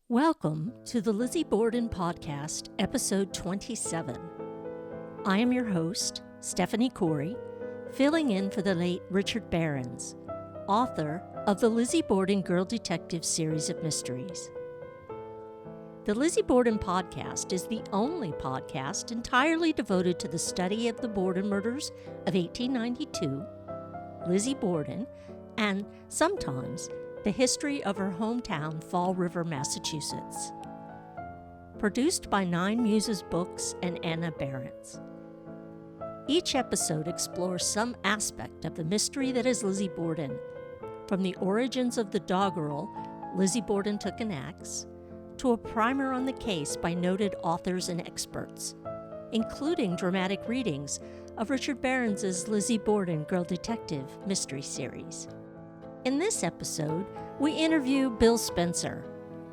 Welcome to the Lizzie Borden Podcast, episode 27. I am your host, Stephanie Corey, filling in for the late Richard Behrens, author of the Lizzie Borden Girl Detective series of mysteries. The Lizzie Borden Podcast is the only podcast entirely devoted to the study of the Borden murders of 1892, Lizzie Borden, and sometimes the history of her hometown, Fall River, Massachusetts. Produced by Muses Books and Anna Behrens. Each episode explores some aspect of the mystery that is Lizzie Borden, from the origins of the doggerel, Lizzie Borden Took an Axe, to a primer on the case by noted authors and experts, including dramatic readings of Richard Behrens' Lizzie Borden Girl Detective mystery series. In this episode, we interview Bill Spencer,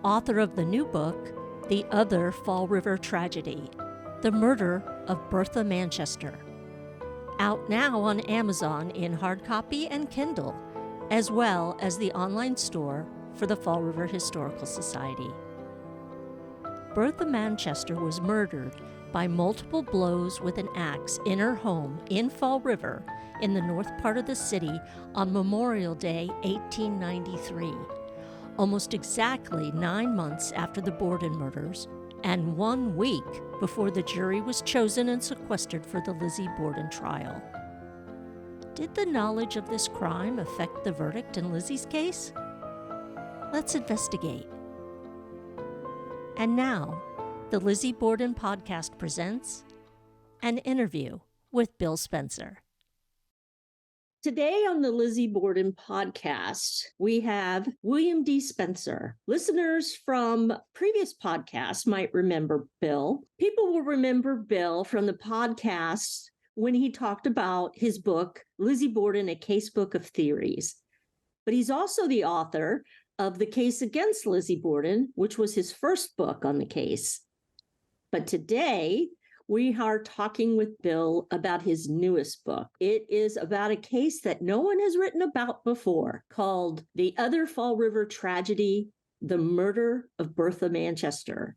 author of the new book, The Other Fall River Tragedy, The Murder of Bertha Manchester. Out now on Amazon in hard copy and Kindle, as well as the online store for the Fall River Historical Society. Bertha Manchester was murdered by multiple blows with an axe in her home in Fall River in the north part of the city on Memorial Day, 1893, almost exactly 9 months after the Borden murders, and 1 week before the jury was chosen and sequestered for the Lizzie Borden trial. Did the knowledge of this crime affect the verdict in Lizzie's case? Let's investigate. And now, the Lizzie Borden Podcast presents an interview with Bill Spencer. Today on the Lizzie Borden Podcast, we have William D. Spencer. Listeners from previous podcasts might remember Bill. People will remember Bill from the podcast when he talked about his book, Lizzie Borden, A Casebook of Theories. But he's also the author of The Case Against Lizzie Borden, which was his first book on the case. But today, we are talking with Bill about his newest book. It is about a case that no one has written about before, called The Other Fall River Tragedy, The Murder of Bertha Manchester,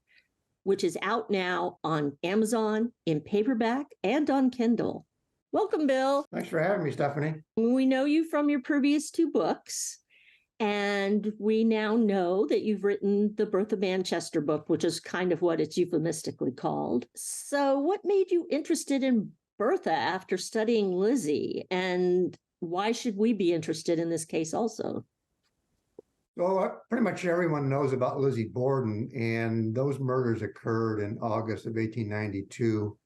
which is out now on Amazon, in paperback, and on Kindle. Welcome, Bill. Thanks for having me, Stephanie. We know you from your previous two books. And we now know that you've written the Bertha Manchester book, which is kind of what it's euphemistically called. So what made you interested in Bertha after studying Lizzie? And why should we be interested in this case also? Well, pretty much everyone knows about Lizzie Borden, and those murders occurred in August of 1892.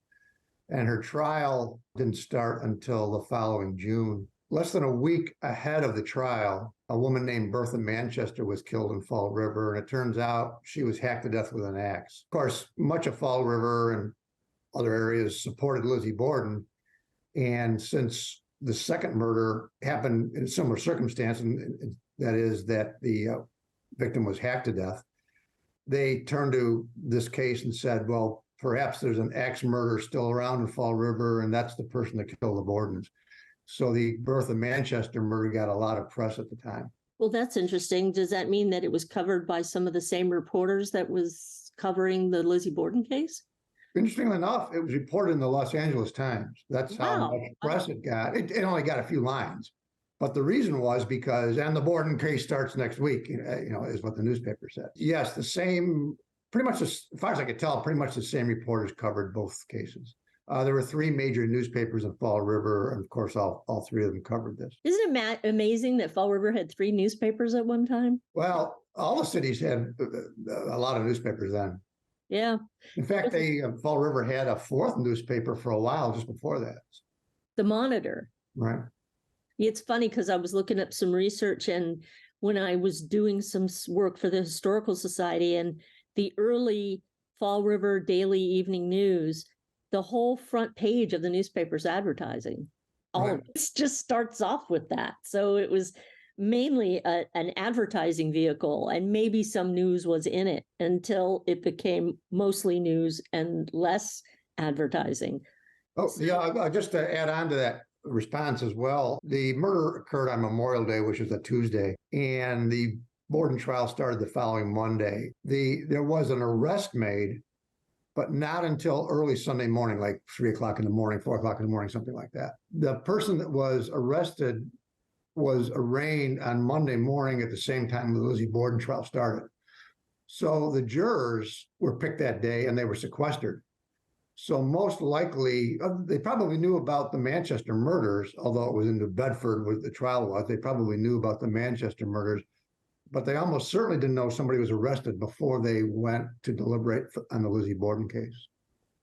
And her trial didn't start until the following June. Less than a week ahead of the trial, a woman named Bertha Manchester was killed in Fall River, and it turns out she was hacked to death with an axe. Of course, much of Fall River and other areas supported Lizzie Borden, and since the second murder happened in a similar circumstance, and that is that the victim was hacked to death, they turned to this case and said, well, perhaps there's an axe murder still around in Fall River, and that's the person that killed the Bordens. So the Bertha Manchester murder got a lot of press at the time. Well, that's interesting. Does that mean that it was covered by some of the same reporters that was covering the Lizzie Borden case? Interestingly enough, it was reported in the Los Angeles Times. That's how much press it got. It only got a few lines. But the reason was because, and the Borden case starts next week, is what the newspaper said. Yes, the same, pretty much, as far as I could tell, pretty much the same reporters covered both cases. There were three major newspapers in Fall River, and of course, all three of them covered this. Isn't it amazing that Fall River had three newspapers at one time? Well, all the cities had a lot of newspapers then. Yeah. In fact, Fall River had a fourth newspaper for a while just before that. The Monitor. Right. It's funny because I was looking up some research, and when I was doing some work for the Historical Society and the early Fall River Daily Evening News, the whole front page of the newspaper's advertising. All of it just starts off with that. So it was mainly an advertising vehicle, and maybe some news was in it until it became mostly news and less advertising. Oh, yeah, just to add on to that response as well, the murder occurred on Memorial Day, which is a Tuesday, and the Borden trial started the following Monday. There was an arrest made, but not until early Sunday morning, like 3 o'clock in the morning, 4 o'clock in the morning, something like that. The person that was arrested was arraigned on Monday morning at the same time the Lizzie Borden trial started. So the jurors were picked that day and they were sequestered. So most likely, they probably knew about the Manchester murders, although it was in New Bedford where the trial was. They probably knew about the Manchester murders, but they almost certainly didn't know somebody was arrested before they went to deliberate on the Lizzie Borden case.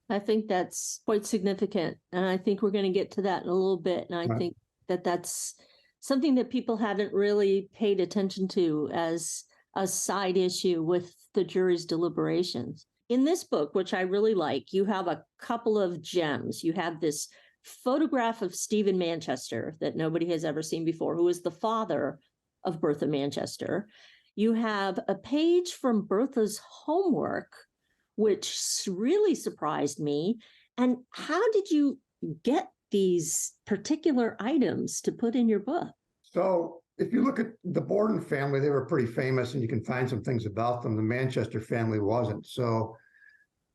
I think that's quite significant. And I think we're going to get to that in a little bit. And I think that that's something that people haven't really paid attention to as a side issue with the jury's deliberations. In this book, which I really like, you have a couple of gems. You have this photograph of Stephen Manchester that nobody has ever seen before, who is the father of Bertha Manchester. You have a page from Bertha's homework, which really surprised me. And how did you get these particular items to put in your book? So if you look at the Borden family, they were pretty famous and you can find some things about them. The Manchester family wasn't. So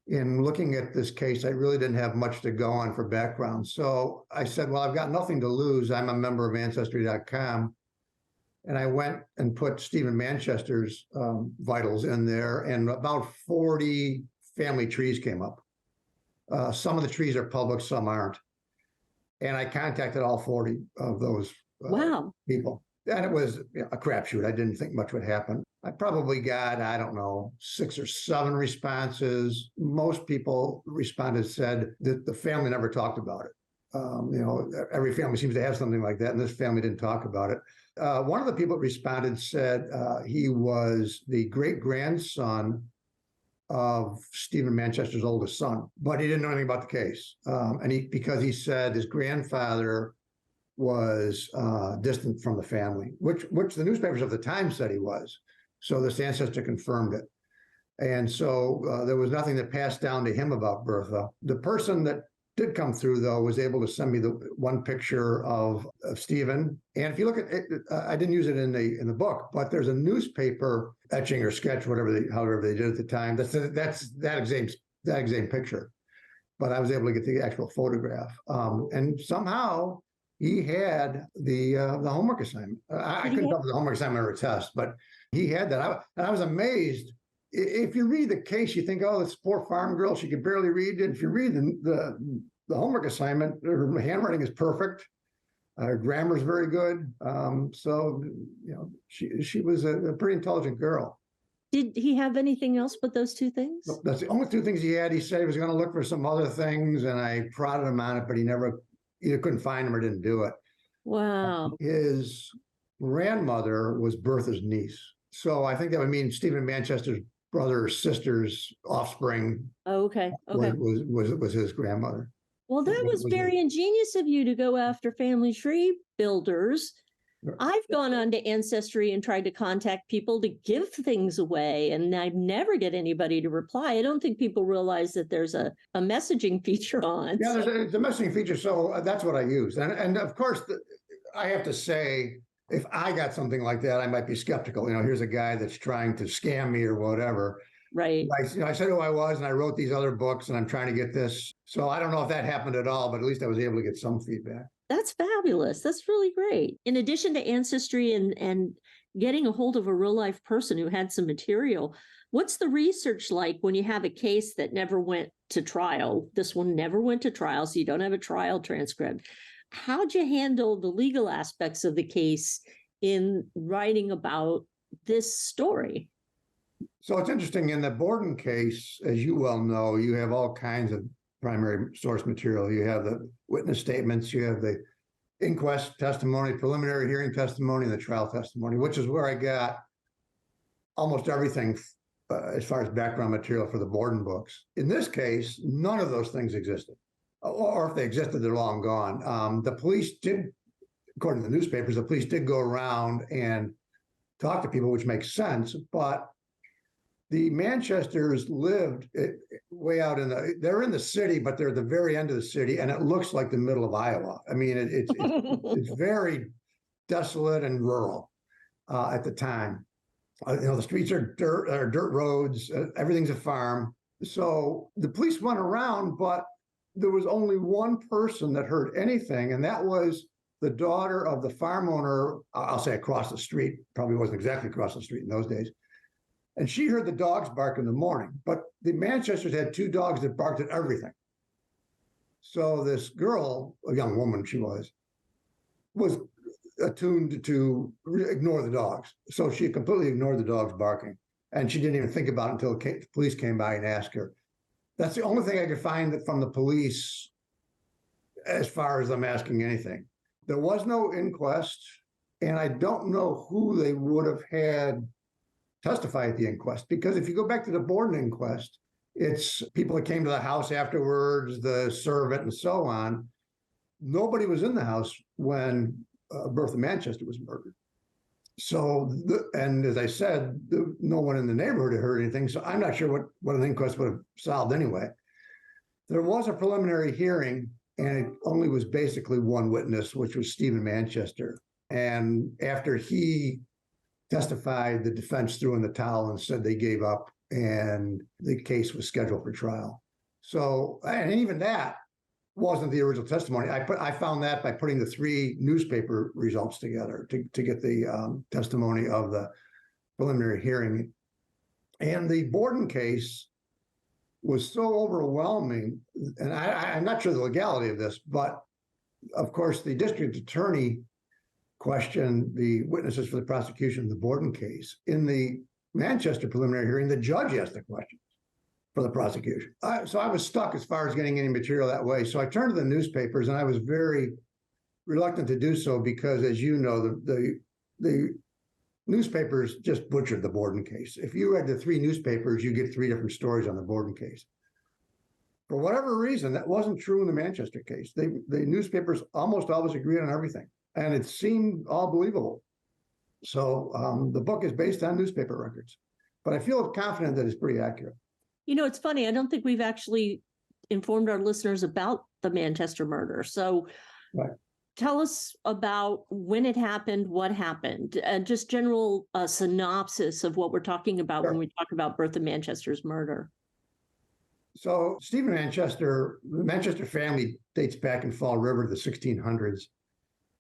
in looking at this case, I really didn't have much to go on for background. So I said, well, I've got nothing to lose. I'm a member of Ancestry.com. And I went and put Stephen Manchester's vitals in there, and about 40 family trees came up. Some of the trees are public, some aren't. And I contacted all 40 of those people. And it was a crapshoot. I didn't think much would happen. I probably got, I don't know, 6 or 7 responses. Most people responded, said that the family never talked about it. Every family seems to have something like that, and this family didn't talk about it. One of the people that responded said he was the great-grandson of Stephen Manchester's oldest son, but he didn't know anything about the case. Because he said his grandfather was distant from the family, which the newspapers of the time said he was. So this ancestor confirmed it. And so there was nothing that passed down to him about Bertha. The person that did come through, though, was able to send me the one picture of Stephen. And if you look at it, I didn't use it in the book, but there's a newspaper etching or sketch, however they did at the time. That's that exact picture. But I was able to get the actual photograph. And somehow he had the homework assignment. I couldn't tell if it was a homework assignment or a test, but he had that. I was amazed. If you read the case, you think, oh, this poor farm girl, she could barely read it. If you read the homework assignment, her handwriting is perfect. Her grammar is very good. She was a pretty intelligent girl. Did he have anything else but those 2 things? That's the only 2 things he had. He said he was going to look for some other things, and I prodded him on it, but he either couldn't find them or didn't do it. Wow. His grandmother was Bertha's niece. So I think that would mean Stephen Manchester's brother or sister's offspring. Oh, okay. Was his grandmother. Well, that was very ingenious of you to go after family tree builders. I've gone on to Ancestry and tried to contact people to give things away, and I never get anybody to reply. I don't think people realize that there's a messaging feature on. Yeah, there's a messaging feature, so that's what I use. And of course, I have to say, if I got something like that, I might be skeptical. Here's a guy that's trying to scam me or whatever. Right. I said who I was, and I wrote these other books, and I'm trying to get this. So I don't know if that happened at all, but at least I was able to get some feedback. That's fabulous. That's really great. In addition to Ancestry and getting a hold of a real life person who had some material, what's the research like when you have a case that never went to trial? This one never went to trial, so you don't have a trial transcript. How'd you handle the legal aspects of the case in writing about this story? So it's interesting. In the Borden case, as you well know, you have all kinds of primary source material. You have the witness statements, you have the inquest testimony, preliminary hearing testimony, and the trial testimony, which is where I got almost everything as far as background material for the Borden books. In this case, none of those things existed. Or if they existed, they're long gone. The police did, according to the newspapers, the police did go around and talk to people, which makes sense, but the Manchesters lived way out they're in the city, but they're at the very end of the city, and it looks like the middle of Iowa. I mean, it's very desolate and rural at the time. The streets are dirt roads. Everything's a farm. So the police went around, but there was only one person that heard anything, and that was the daughter of the farm owner. I'll say across the street. Probably wasn't exactly across the street in those days. And she heard the dogs bark in the morning. But the Manchesters had two dogs that barked at everything. So this girl, a young woman she was attuned to ignore the dogs. So she completely ignored the dogs barking. And she didn't even think about it until the police came by and asked her. That's the only thing I could find from the police as far as them asking anything. There was no inquest, and I don't know who they would have had testify at the inquest, because if you go back to the Borden inquest, it's people that came to the house afterwards, the servant and so on. Nobody was in the house when Bertha Manchester was murdered. So, and as I said, no one in the neighborhood had heard anything. So I'm not sure what an inquest would have solved anyway. There was a preliminary hearing, and it only was basically one witness, which was Stephen Manchester. And after he testified, the defense threw in the towel and said they gave up, and the case was scheduled for trial. So, and even that wasn't the original testimony. I found that by putting the three newspaper results together to get the testimony of the preliminary hearing. And the Borden case was so overwhelming, and I'm not sure the legality of this, but of course the district attorney questioned the witnesses for the prosecution of the Borden case. In the Manchester preliminary hearing, the judge asked the questions for the prosecution. So I was stuck as far as getting any material that way. So I turned to the newspapers, and I was very reluctant to do so because, as you know, the newspapers just butchered the Borden case. If you read the three newspapers, you get three different stories on the Borden case. For whatever reason, that wasn't true in the Manchester case. The newspapers almost always agreed on everything, and it seemed all believable. So the book is based on newspaper records, but I feel confident that it's pretty accurate. You know, it's funny. I don't think we've actually informed our listeners about the Manchester murder. So right. Tell us about when it happened, what happened, and just general synopsis of what we're talking about when we talk about Bertha Manchester's murder. So Stephen Manchester, the Manchester family dates back in Fall River to the 1600s.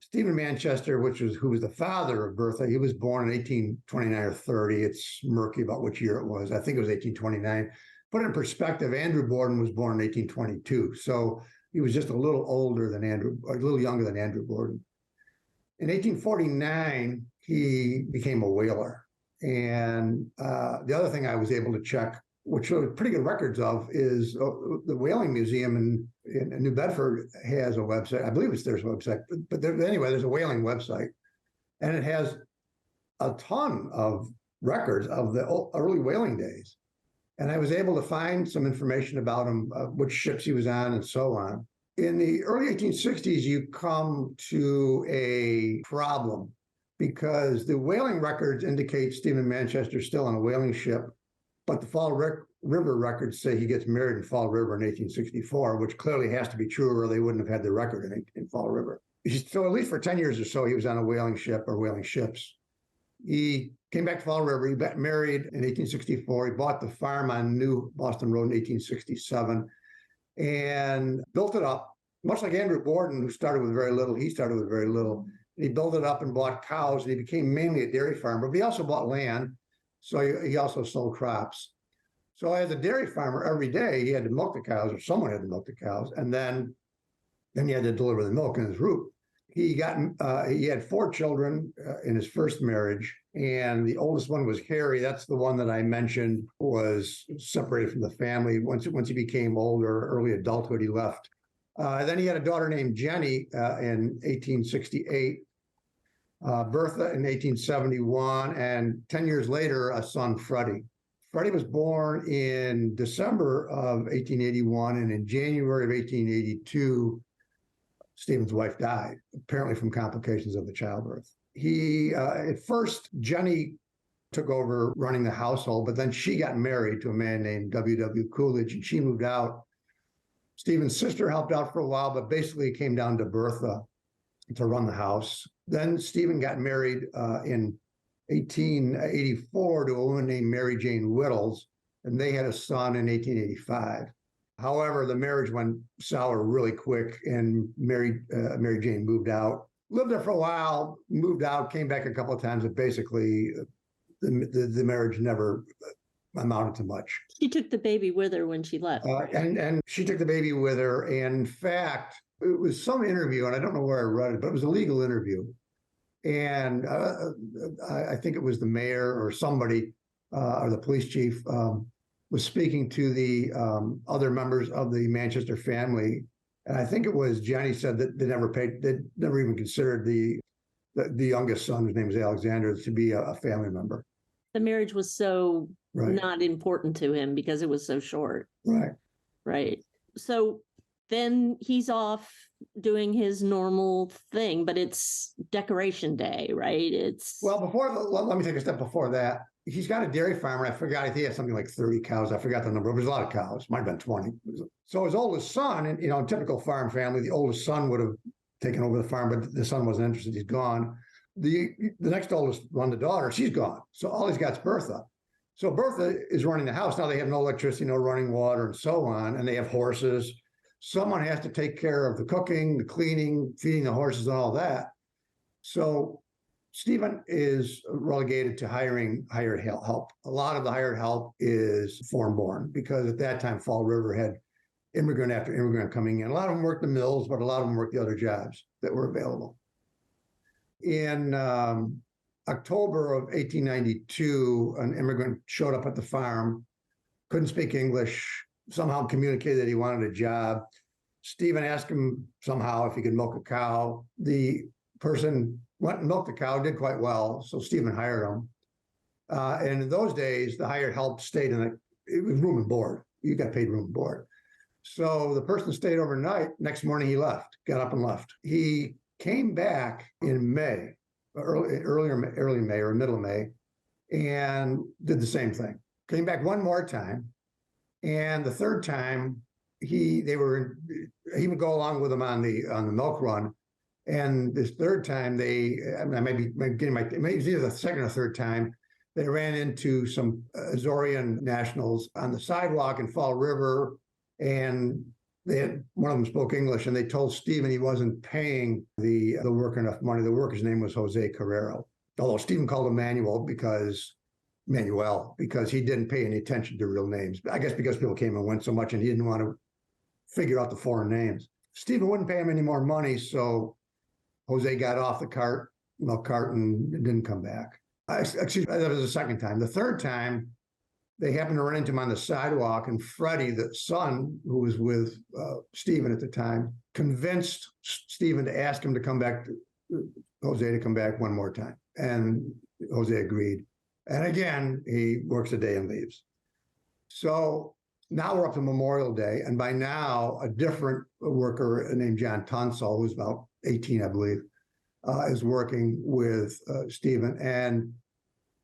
Stephen Manchester, who was the father of Bertha, he was born in 1829 or 30. It's murky about which year it was. I think it was 1829. Put it in perspective, Andrew Borden was born in 1822. So he was just a little older than Andrew, or a little younger than Andrew Borden. In 1849, he became a whaler. And the other thing I was able to check, which showed pretty good records of, is the Whaling Museum in New Bedford has a website. I believe it's their website. But anyway, there's a whaling website. And it has a ton of records of the early whaling days. And I was able to find some information about him, which ships he was on and so on. In the early 1860s, you come to a problem because the whaling records indicate Stephen Manchester still on a whaling ship, but the Fall River records say he gets married in Fall River in 1864, which clearly has to be true or they wouldn't have had the record in Fall River. So at least for 10 years or so, he was on a whaling ship or whaling ships. He came back to Fall River. He got married in 1864. He bought the farm on New Boston Road in 1867 and built it up, much like Andrew Borden, who started with very little. He started with very little. He built it up and bought cows, and he became mainly a dairy farmer, but he also bought land. So he also sold crops. So as a dairy farmer, every day he had to milk the cows, or someone had to milk the cows, and then he had to deliver the milk in his route. He had 4 children in his first marriage, and the oldest one was Harry. That's the one that I mentioned was separated from the family. Once he became older, early adulthood, he left. Then he had a daughter named Jenny in 1868, Bertha in 1871, and 10 years later, a son, Freddie. Freddie was born in December of 1881, and in January of 1882, Stephen's wife died, apparently from complications of the childbirth. At first, Jenny took over running the household, but then she got married to a man named W.W. Coolidge, and she moved out. Stephen's sister helped out for a while, but basically it came down to Bertha to run the house. Then Stephen got married in 1884 to a woman named Mary Jane Whittles, and they had a son in 1885. However, the marriage went sour really quick, and Mary Jane moved out, lived there for a while, moved out, came back a couple of times, but basically the marriage never amounted to much. She took the baby with her when she left. And she took the baby with her. And in fact, it was some interview, and I don't know where I read it, but it was a legal interview. And I think it was the mayor or somebody, or the police chief, was speaking to the other members of the Manchester family. And I think it was Jenny said that they never even considered the youngest son, whose name was Alexander, to be a family member. The marriage was so Right. not important to him because it was so short. Right. Right. So then he's off doing his normal thing, but it's Decoration Day, right? Let me take a step before that. He's got a dairy farm, and I forgot, I think he had something like 30 cows. I forgot the number. It was a lot of cows. Might have been 20. So his oldest son, and in typical farm family, the oldest son would have taken over the farm, but the son wasn't interested. He's gone. The next oldest one, the daughter, she's gone. So all he's got is Bertha. So Bertha is running the house. Now they have no electricity, no running water, and so on, and they have horses. Someone has to take care of the cooking, the cleaning, feeding the horses, and all that. So Stephen is relegated to hiring hired help. A lot of the hired help is foreign-born, because at that time, Fall River had immigrant after immigrant coming in. A lot of them worked the mills, but a lot of them worked the other jobs that were available. In October of 1892, an immigrant showed up at the farm, couldn't speak English, somehow communicated that he wanted a job. Stephen asked him somehow if he could milk a cow. The person went and milked the cow, did quite well, so Stephen hired him. And in those days, the hired help stayed it was room and board. You got paid room and board. So the person stayed overnight. Next morning, he left, got up and left. He came back in May, early May or middle of May, and did the same thing. Came back one more time, and the third time he would go along with him on the milk run, and this third time maybe it was either the second or third time, they ran into some Azorean nationals on the sidewalk in Fall River, and one of them spoke English, and they told Stephen he wasn't paying the worker enough money. The worker's name was Jose Carrero, although Stephen called him Manuel because he didn't pay any attention to real names. I guess because people came and went so much, and he didn't want to figure out the foreign names. Stephen wouldn't pay him any more money, so Jose got off the milk cart, and didn't come back. Excuse me, that was the second time. The third time, they happened to run into him on the sidewalk, and Freddie, the son, who was with Stephen at the time, convinced Stephen to ask him to come back, Jose to come back one more time. And Jose agreed. And again, he works a day and leaves. So now we're up to Memorial Day, and by now, a different worker named John Tunstall, who's about 18, I believe, is working with Stephen. And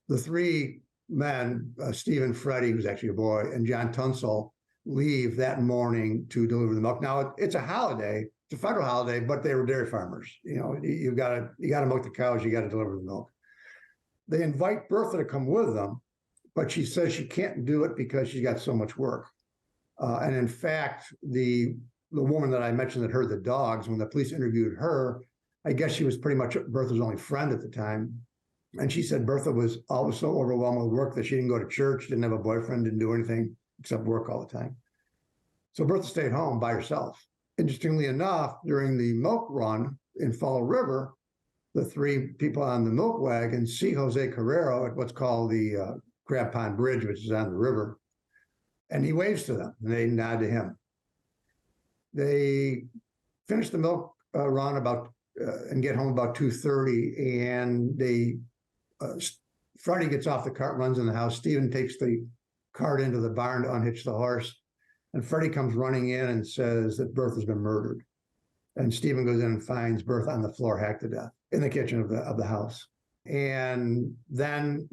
the three men, Stephen, Freddie, who's actually a boy, and John Tunstall, leave that morning to deliver the milk. Now, it's a holiday, it's a federal holiday, but they were dairy farmers. You got to milk the cows, you got to deliver the milk. They invite Bertha to come with them, but she says she can't do it because she's got so much work. And in fact, the woman that I mentioned that heard the dogs, when the police interviewed her, I guess she was pretty much Bertha's only friend at the time. And she said Bertha was always so overwhelmed with work that she didn't go to church, didn't have a boyfriend, didn't do anything except work all the time. So Bertha stayed home by herself. Interestingly enough, during the milk run in Fall River, the three people on the milk wagon see Jose Carrero at what's called the Crab Pond Bridge, which is on the river. And he waves to them, and they nod to him. They finish the milk run and get home about 2:30, and Freddie gets off the cart, runs in the house. Stephen takes the cart into the barn to unhitch the horse, and Freddie comes running in and says that Bertha's been murdered. And Stephen goes in and finds Bertha on the floor, hacked to death, in the kitchen of the house, and then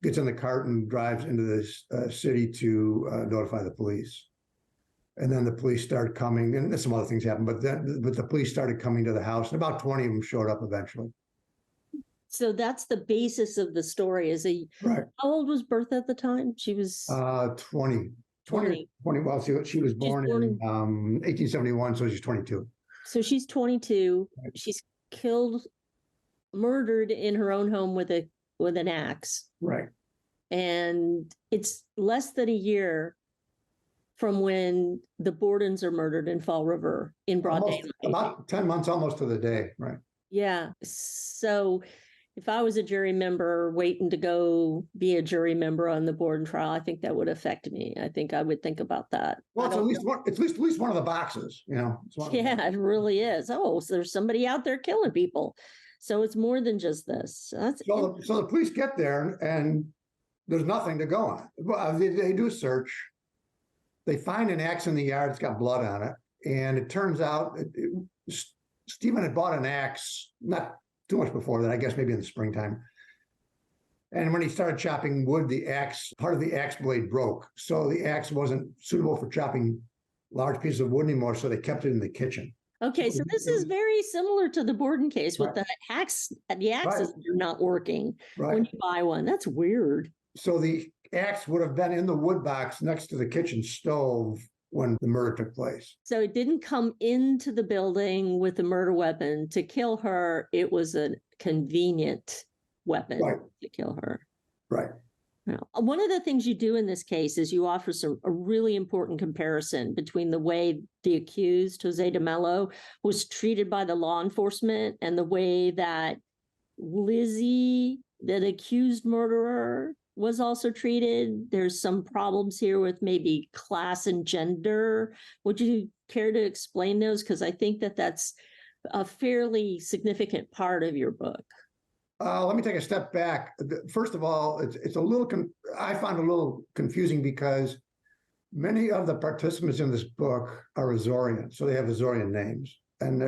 gets in the cart and drives into this city to notify the police. And then the police started coming, and some other things happened, but the police started coming to the house, and about 20 of them showed up eventually. So that's the basis of the story. Right. How old was Bertha at the time? She was 20. 20. Well, she was born in 1871, so she's 22. So she's 22. Right. She's murdered in her own home with an axe. Right. And it's less than a year from when the Bordens are murdered in Fall River in broad daylight. About 10 months almost to the day, right? Yeah. So if I was a jury member waiting to go be a jury member on the Borden trial, I think that would affect me. I think I would think about that. Well, it's at least one of the boxes, Yeah, it really is. Oh, so there's somebody out there killing people. So it's more than just this. So the police get there and there's nothing to go on. Well, they do a search. They find an axe in the yard. It's got blood on it. And it turns out Stephen had bought an axe not too much before that, I guess maybe in the springtime. And when he started chopping wood, part of the axe blade broke. So the axe wasn't suitable for chopping large pieces of wood anymore. So they kept it in the kitchen. Okay, so this is very similar to the Borden case with right. the axe. The axes are not working right. when you buy one. That's weird. So the axe would have been in the wood box next to the kitchen stove when the murder took place. So it didn't come into the building with a murder weapon to kill her. It was a convenient weapon to kill her. Right. Now, one of the things you do in this case is you offer a really important comparison between the way the accused, Jose de Mello, was treated by the law enforcement and the way that Lizzie, the accused murderer, was also treated. There's some problems here with maybe class and gender. Would you care to explain those? Because I think that's a fairly significant part of your book. Let me take a step back. First of all, it's a little, I found a little confusing because many of the participants in this book are Azorean, so they have Azorean names, and they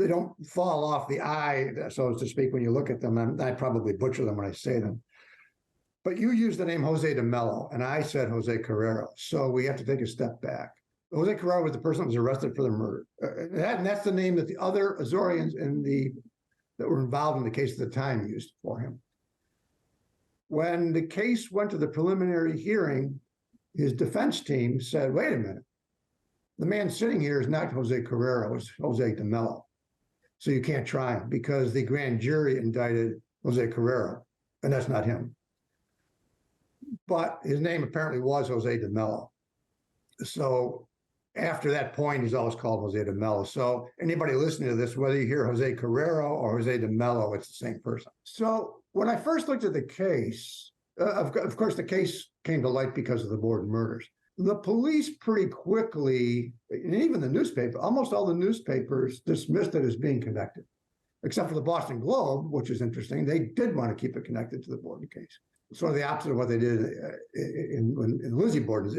don't fall off the eye, so to speak, when you look at them. And I probably butcher them when I say them. But you used the name Jose de Mello, and I said Jose Carrero. So we have to take a step back. Jose Carrero was the person that was arrested for the murder. And that's the name that the other Azoreans that were involved in the case at the time used for him. When the case went to the preliminary hearing, his defense team said, wait a minute. The man sitting here is not Jose Carrero, it's Jose de Mello. So you can't try him because the grand jury indicted Jose Carrero, and that's not him. But his name apparently was Jose de Mello. So after that point, he's always called Jose de Mello. So anybody listening to this, whether you hear Jose Carrero or Jose de Mello, it's the same person. So when I first looked at the case, of course, the case came to light because of the Borden murders. The police pretty quickly, and even the newspaper, almost all the newspapers dismissed it as being connected, except for the Boston Globe, which is interesting. They did want to keep it connected to the Borden case. Sort of the opposite of what they did in Lizzie Borden's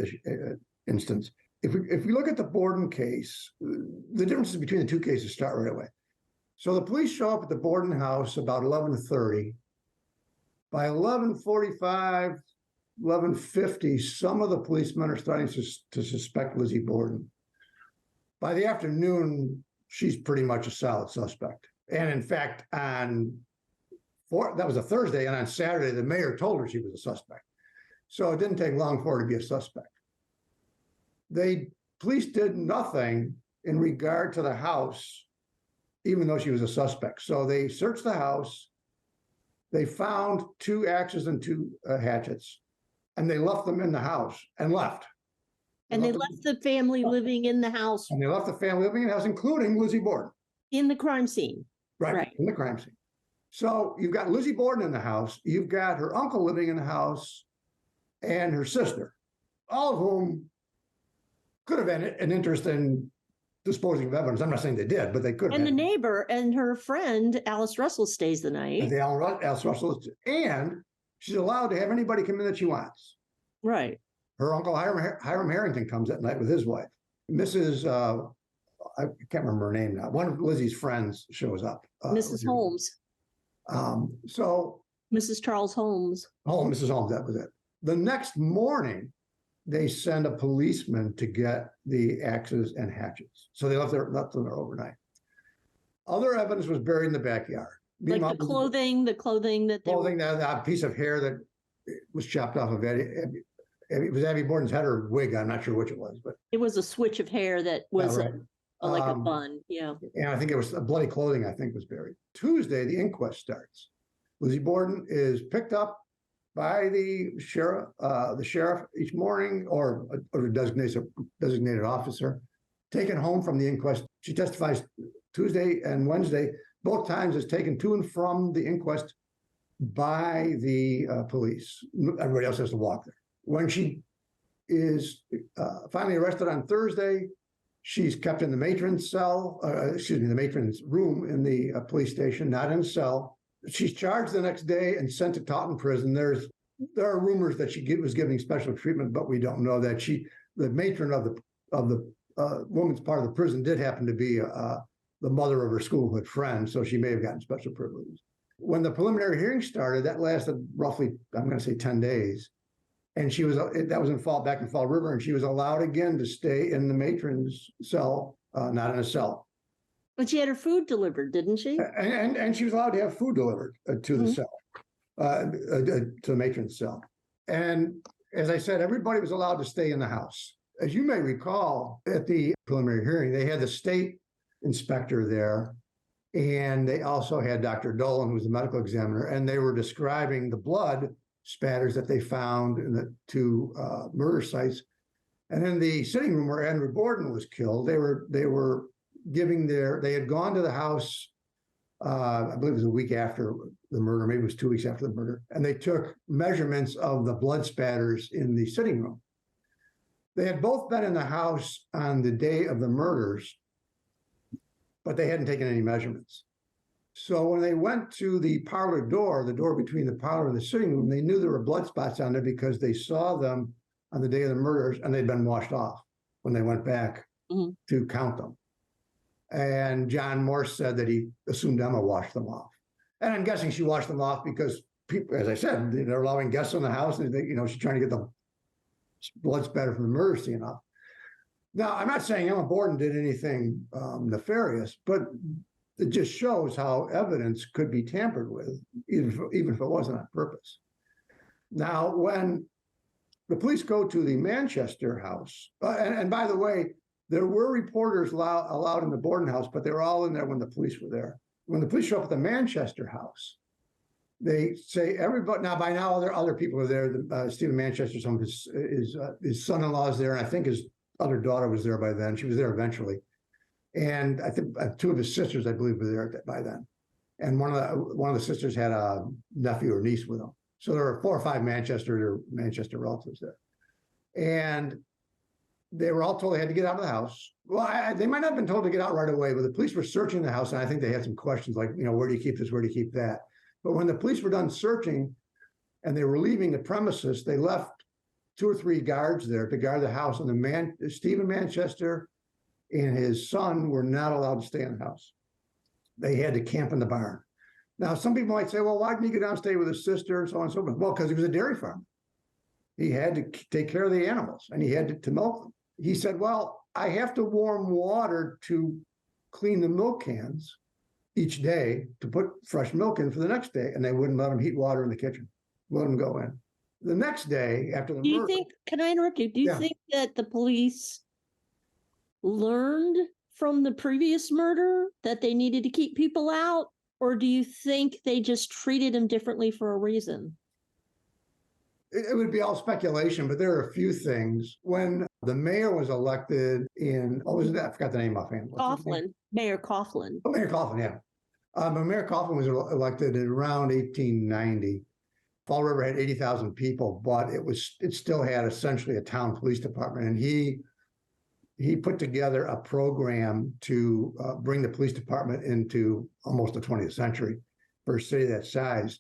instance. If we look at the Borden case, the differences between the two cases start right away. So the police show up at the Borden house about 11:30. By 11:45, 11:50, some of the policemen are starting to suspect Lizzie Borden. By the afternoon, she's pretty much a solid suspect. And in fact, that was a Thursday, and on Saturday, the mayor told her she was a suspect. So it didn't take long for her to be a suspect. Police did nothing in regard to the house, even though she was a suspect. So they searched the house. They found 2 axes and 2 hatchets, and they left them in the house and left. They left the family living in the house. And they left the family living in the house, including Lizzie Borden. In the crime scene. Right. In the crime scene. So you've got Lizzie Borden in the house. You've got her uncle living in the house and her sister, all of whom could have had an interest in disposing of evidence. I'm not saying they did, but they could have. And the neighbor and her friend, Alice Russell, stays the night. And Alice Russell, and she's allowed to have anybody come in that she wants. Right. Her uncle Hiram Harrington comes at night with his wife. Mrs. I can't remember her name now. One of Lizzie's friends shows up. Mrs. Holmes. So Mrs. Charles Holmes. Oh, Mrs. Holmes, that was it. The next morning, they send a policeman to get the axes and hatchets. So they left them there overnight. Other evidence was buried in the backyard. Like the clothing that they were... that piece of hair that was chopped off of Eddie. It was Abby Borden's head or wig. I'm not sure which it was, but it was a switch of hair that was right. like a bun. Yeah. And I think it was bloody clothing, I think, was buried. Tuesday, the inquest starts. Lizzie Borden is picked up by the sheriff each morning, or a designated officer, taken home from the inquest. She testifies Tuesday and Wednesday. Both times is taken to and from the inquest by the police. Everybody else has to walk there. When she is finally arrested on Thursday, she's kept in the matron's cell, the matron's room in the police station, not in a cell. She's charged the next day and sent to Taunton Prison. There are rumors that she was giving special treatment, but we don't know that. The matron of the woman's part of the prison did happen to be the mother of her schoolhood friend, so she may have gotten special privileges. When the preliminary hearing started, that lasted roughly, I'm going to say 10 days. And that was back in Fall River, and she was allowed again to stay in the matron's cell, not in a cell. But she had her food delivered, didn't she? And she was allowed to have food delivered to the cell, to the matron's cell. And as I said, everybody was allowed to stay in the house. As you may recall, at the preliminary hearing, they had the state inspector there, and they also had Dr. Dolan, who was the medical examiner, and they were describing the blood spatters that they found in the two murder sites. And in the sitting room where Andrew Borden was killed, they had gone to the house, I believe it was a week after the murder, maybe it was 2 weeks after the murder, and they took measurements of the blood spatters in the sitting room. They had both been in the house on the day of the murders, but they hadn't taken any measurements. So when they went to the parlor door, the door between the parlor and the sitting room, they knew there were blood spots on there because they saw them on the day of the murders, and they'd been washed off when they went back to count them. And John Morse said that he assumed Emma washed them off. And I'm guessing she washed them off because people, as I said, they're allowing guests in the house, and she's trying to get the blood spatter from the murder scene off. Now, I'm not saying Emma Borden did anything nefarious, but it just shows how evidence could be tampered with, even if it wasn't on purpose. Now, when the police go to the Manchester house, and by the way, there were reporters allowed in the Borden house, but they were all in there when the police were there. When the police show up at the Manchester house, they say everybody. Now, by now, other people are there. Stephen Manchester, some of his son-in-law is there, and I think his other daughter was there by then. She was there eventually. And I think two of his sisters, I believe, were there by then. And one of the sisters had a nephew or niece with them. So there were 4 or 5 Manchester relatives there. And they were all told they had to get out of the house. Well, they might not have been told to get out right away, but the police were searching the house, and I think they had some questions like, where do you keep this? Where do you keep that? But when the police were done searching and they were leaving the premises, they left 2 or 3 guards there to guard the house. And Stephen Manchester and his son were not allowed to stay in the house. They had to camp in the barn. Now, some people might say, well, why didn't he go down and stay with his sister and so on and so forth? Well, because he was a dairy farmer. He had to take care of the animals, and he had to milk them. He said, well, I have to warm water to clean the milk cans each day to put fresh milk in for the next day, and they wouldn't let him heat water in the kitchen, let him go in. The next day after the murder... Can I interrupt you? Do you think that the police learned from the previous murder that they needed to keep people out, or do you think they just treated him differently for a reason? It would be all speculation, but there are a few things. When the mayor was elected in, what was it? I forgot the name offhand. Coughlin, Mayor Coughlin. Oh, Mayor Coughlin, yeah. Mayor Coughlin was elected in around 1890. Fall River had 80,000 people, but it still had essentially a town police department. And he put together a program to bring the police department into almost the 20th century for a city that size.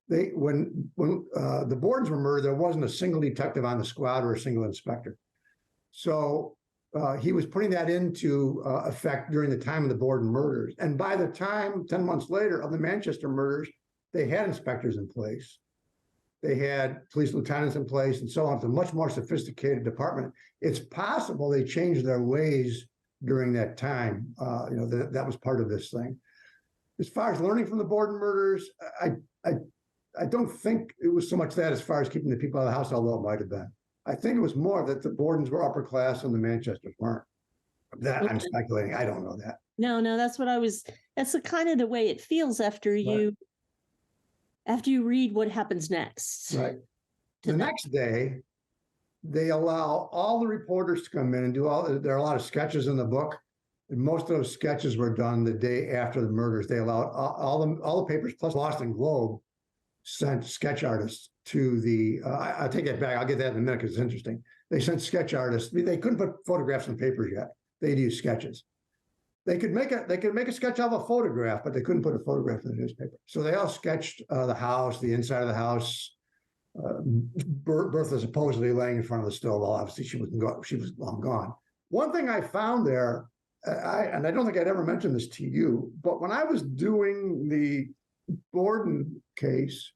When the Bordens were murdered, there wasn't a single detective on the squad or a single inspector. So he was putting that into effect during the time of the Borden murders. And by the time, 10 months later, of the Manchester murders, they had inspectors in place. They had police lieutenants in place and so on. It's a much more sophisticated department. It's possible they changed their ways during that time. That was part of this thing. As far as learning from the Borden murders, I don't think it was so much that as far as keeping the people out of the house, although it might have been. I think it was more that the Bordens were upper class and the Manchesters weren't. That I'm speculating. I don't know that. No, that's the kind of the way it feels after you read what happens next. Right. The next day, they allow all the reporters to come in and there are a lot of sketches in the book. And most of those sketches were done the day after the murders. They allowed all the papers plus Boston Globe sent sketch artists to the, I'll take that back. I'll get that in a minute because it's interesting. They sent sketch artists. They couldn't put photographs in papers yet. They'd use sketches. They could make a sketch of a photograph, but they couldn't put a photograph in the newspaper. So they all sketched the house, the inside of the house. Bertha supposedly laying in front of the stove. Well, obviously she was long gone. One thing I found there, and I don't think I'd ever mentioned this to you, but when I was doing the Borden case,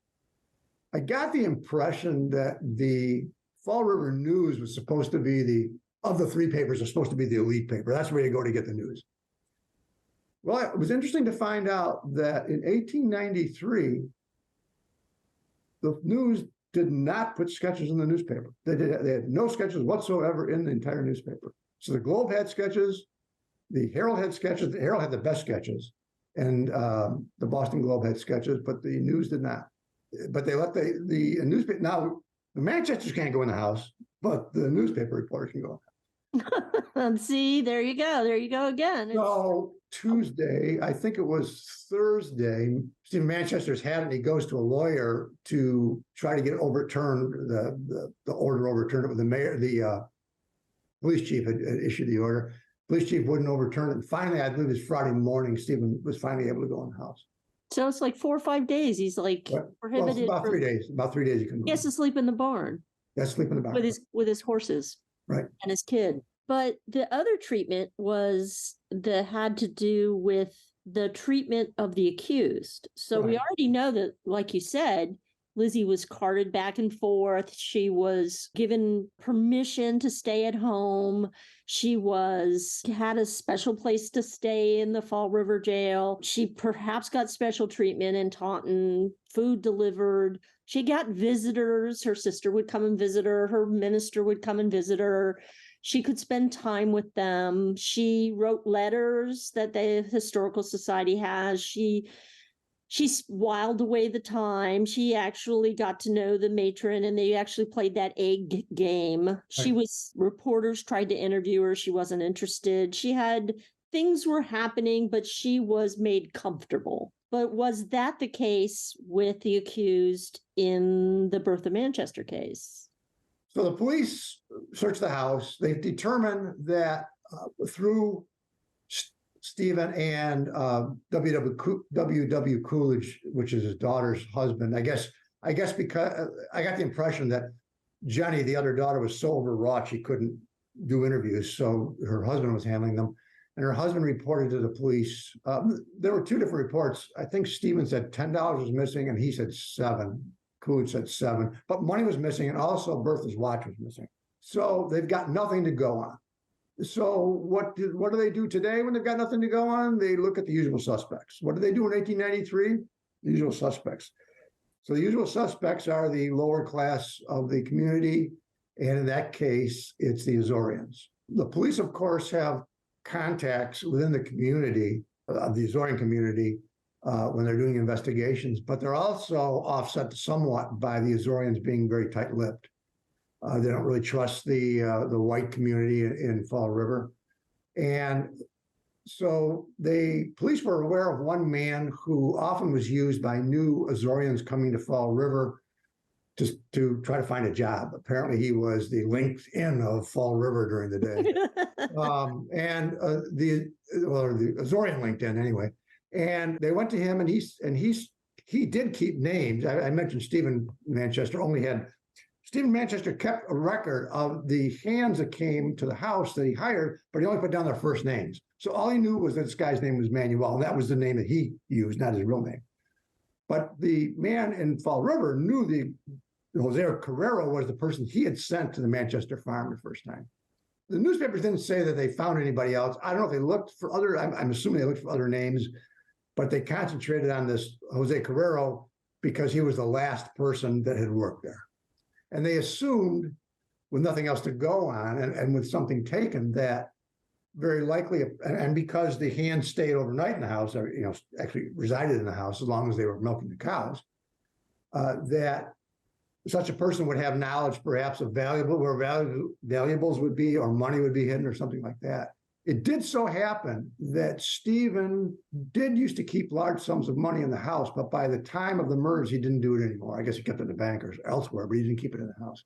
I got the impression that the Fall River News was supposed to be of the three papers, are supposed to be the elite paper. That's where you go to get the news. Well, it was interesting to find out that in 1893, the News did not put sketches in the newspaper. They had no sketches whatsoever in the entire newspaper. So the Globe had sketches, the Herald had sketches. The Herald had the best sketches, and the Boston Globe had sketches, but the News did not. But they let the newspaper. Now the Manchesters can't go in the house, but the newspaper reporters can go. See, there you go again. So Tuesday, I think it was Thursday, Stephen Manchester's had it, and he goes to a lawyer to try to get it overturned, the order overturned. It with the mayor, the police chief had issued the order. Police chief wouldn't overturn it. And finally, I believe it was Friday morning, Stephen was finally able to go in the house. So it's like 4 or 5 days. He's like prohibited. Well, about 3 days. About 3 days he can. He has to sleep in the barn. That's sleep in the barn with his horses. Right. And his kid. But the other treatment had to do with the treatment of the accused. So we already know that, like you said, Lizzie was carted back and forth. She was given permission to stay at home. She had a special place to stay in the Fall River jail. She perhaps got special treatment in Taunton, food delivered. She got visitors. Her sister would come and visit her. Her minister would come and visit her. She could spend time with them. She wrote letters that the Historical Society has. She whiled away the time. She actually got to know the matron, and they actually played that egg game. Right. Reporters tried to interview her. She wasn't interested. Things were happening, but she was made comfortable. But was that the case with the accused in the Bertha Manchester case? So the police searched the house. They've determined that through Stephen and W.W. Coolidge, which is his daughter's husband, I guess because I got the impression that Jenny, the other daughter, was so overwrought she couldn't do interviews. So her husband was handling them. And her husband reported to the police. There were two different reports. I think Stephen said $10 was missing, and he said $7. Coolidge said $7, but money was missing, and also Bertha's watch was missing. So they've got nothing to go on. So what do they do today when they've got nothing to go on? They look at the usual suspects. What did they do in 1893? The usual suspects. So the usual suspects are the lower class of the community, and in that case, it's the Azorians. The police, of course, have contacts within the community, of the Azorian community, when they're doing investigations, but they're also offset somewhat by the Azorians being very tight-lipped. They don't really trust the white community in Fall River. And so the police were aware of one man who often was used by new Azorians coming to Fall River to try to find a job. Apparently he was the LinkedIn of Fall River during the day. The Azorian LinkedIn anyway. And they went to him, and he did keep names. I mentioned Stephen Manchester Stephen Manchester kept a record of the hands that came to the house that he hired, but he only put down their first names. So all he knew was that this guy's name was Manuel, and that was the name that he used, not his real name. But the man in Fall River knew Jose Carrero was the person he had sent to the Manchester farm the first time. The newspapers didn't say that they found anybody else. I don't know if they looked for other, I'm assuming they looked for other names, but they concentrated on this Jose Carrero because he was the last person that had worked there. And they assumed, with nothing else to go on and with something taken, that very likely, and because the hands stayed overnight in the house, or actually resided in the house as long as they were milking the cows, that such a person would have knowledge perhaps of valuables would be, or money would be hidden or something like that. It did so happen that Stephen did used to keep large sums of money in the house, but by the time of the murders, he didn't do it anymore. I guess he kept it in the bank or elsewhere, but he didn't keep it in the house.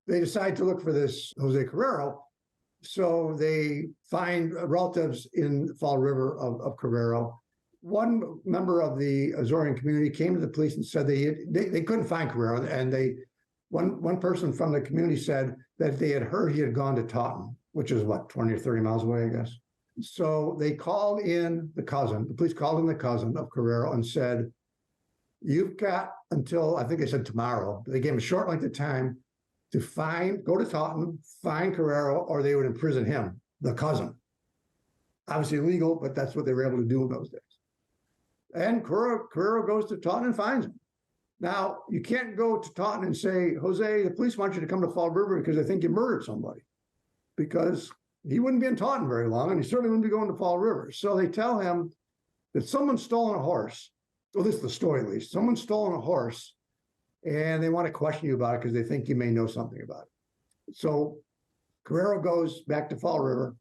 They decide to look for this Jose Carrero. So they find relatives in Fall River of Carrero. One member of the Azorean community came to the police and said they couldn't find Carrero, and one person from the community said that they had heard he had gone to Taunton, which is 20 or 30 miles away, I guess. So they called in the cousin. The police called in the cousin of Carrero and said, "You've got until," I think they said tomorrow. They gave him a short length of time to go to Taunton, find Carrero, or they would imprison him, the cousin. Obviously illegal, but that's what they were able to do in those days. And Carrero goes to Taunton and finds him. Now, you can't go to Taunton and say, "Jose, the police want you to come to Fall River because they think you murdered somebody," because he wouldn't be in Taunton very long, and he certainly wouldn't be going to Fall River. So they tell him that someone's stolen a horse. Well, this is the story, at least. Someone's stolen a horse, and they want to question you about it because they think you may know something about it. So Carrero goes back to Fall River.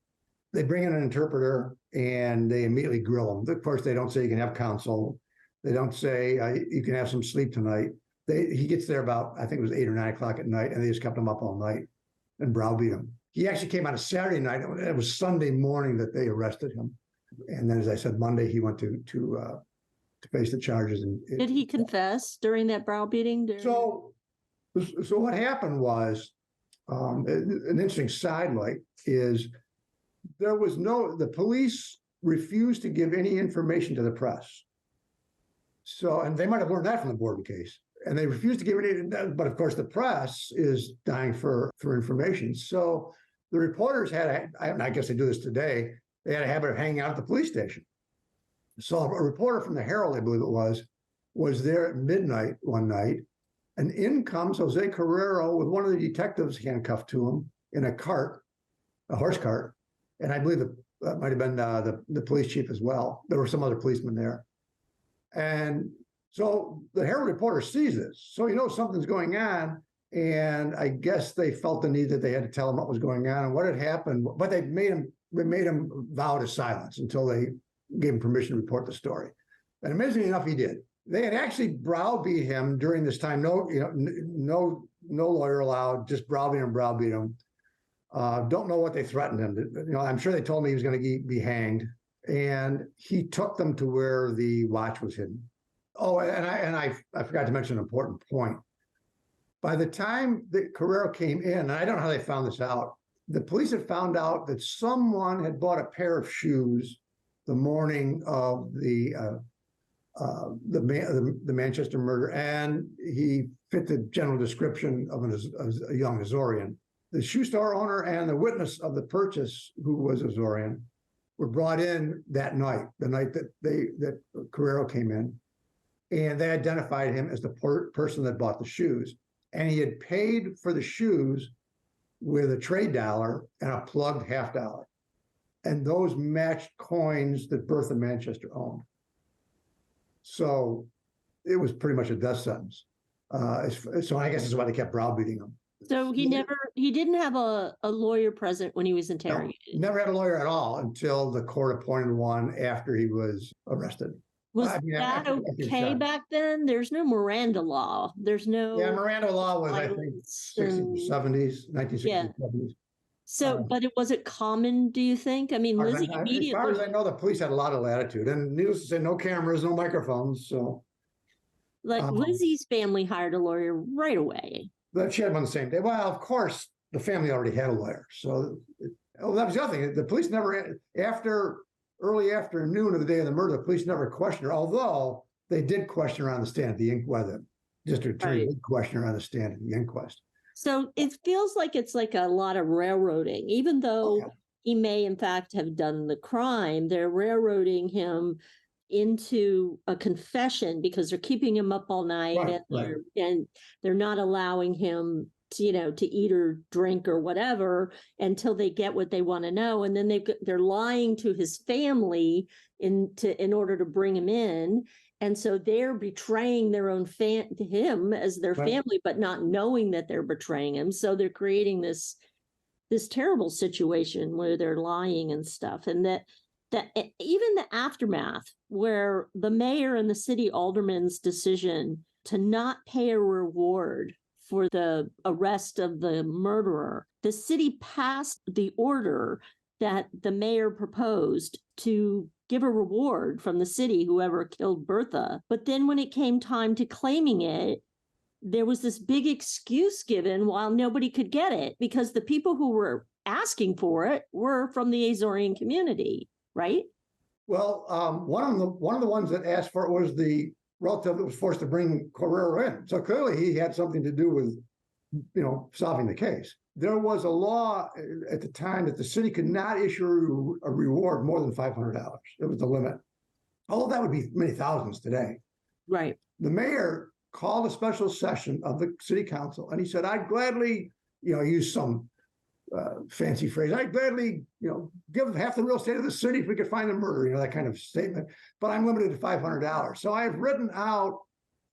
They bring in an interpreter, and they immediately grill him. Of course, they don't say you can have counsel. They don't say you can have some sleep tonight. He gets there about, I think it was 8 or 9 o'clock at night, and they just kept him up all night and browbeat him. He actually came on a Saturday night. It was Sunday morning that they arrested him. And then, as I said, Monday he went to face the charges. And did he confess during that browbeating? So what happened was, an interesting sidelight is the police refused to give any information to the press. So, and they might have learned that from the Borden case. And they refused to give any, but of course the press is dying for information. So the reporters I guess they do this today, they had a habit of hanging out at the police station. So a reporter from the Herald, I believe it was there at midnight one night, and in comes Jose Carrero with one of the detectives handcuffed to him in a horse cart. And I believe that might have been the police chief as well. There were some other policemen there. And so the Herald reporter sees this. So he knows something's going on. And I guess they felt the need that they had to tell him what was going on and what had happened. But they made him vow to silence until they gave him permission to report the story. And amazingly enough, he did. They had actually browbeat him during this time. No lawyer allowed, just browbeat him. Don't know what they threatened him to. I'm sure they told me he was going to be hanged. And he took them to where the watch was hidden. Oh, and I forgot to mention an important point. By the time that Carrero came in, and I don't know how they found this out, the police had found out that someone had bought a pair of shoes the morning of the Manchester murder, and he fit the general description of a young Azorean. The shoe store owner and the witness of the purchase, who was Azorean, were brought in that night, the night that Carrero came in, and they identified him as the person that bought the shoes. And he had paid for the shoes with a trade dollar and a plugged $50. And those matched coins that Bertha Manchester owned. So it was pretty much a death sentence. So I guess that's why they kept browbeating him. So he didn't have a lawyer present when he was interrogated. No, never had a lawyer at all until the court appointed one after he was arrested. Was that okay back then? There's no Miranda law. There's no. Yeah, Miranda law was, I think, 60s or 70s, 1960s, yeah. 70s. So, but was it common, do you think? I mean, Lizzie immediately. As far as I know, the police had a lot of latitude. And needless to say, no cameras, no microphones. So. Lizzie's family hired a lawyer right away. That she had one the same day. Well, of course, the family already had a lawyer. So that was the other thing. The police never, early afternoon of the day of the murder, the police never questioned her, although they did question her on the stand at the inquest. The district attorney did question her on the stand at the inquest. So it feels like it's like a lot of railroading, even though he may in fact have done the crime. They're railroading him into a confession because they're keeping him up all night, and they're not allowing him to, to eat or drink or whatever until they get what they want to know. And then they're lying to his family in order to bring him in. And so they're betraying their own him as their family, but not knowing that they're betraying him. So they're creating this terrible situation where they're lying and stuff. And that even the aftermath, where the mayor and the city alderman's decision to not pay a reward for the arrest of the murderer, the city passed the order that the mayor proposed to give a reward from the city, whoever killed Bertha. But then when it came time to claiming it, there was this big excuse given while nobody could get it, because the people who were asking for it were from the Azorean community, right? Well, one of the ones that asked for it was the relative that was forced to bring Carrero in. So clearly he had something to do with, solving the case. There was a law at the time that the city could not issue a reward more than $500. It was the limit. Although that would be many thousands today. Right. The mayor called a special session of the city council, and he said, I'd gladly, use some fancy phrase, I'd gladly, give half the real estate of the city if we could find the murderer, that kind of statement, but I'm limited to $500. So I've written out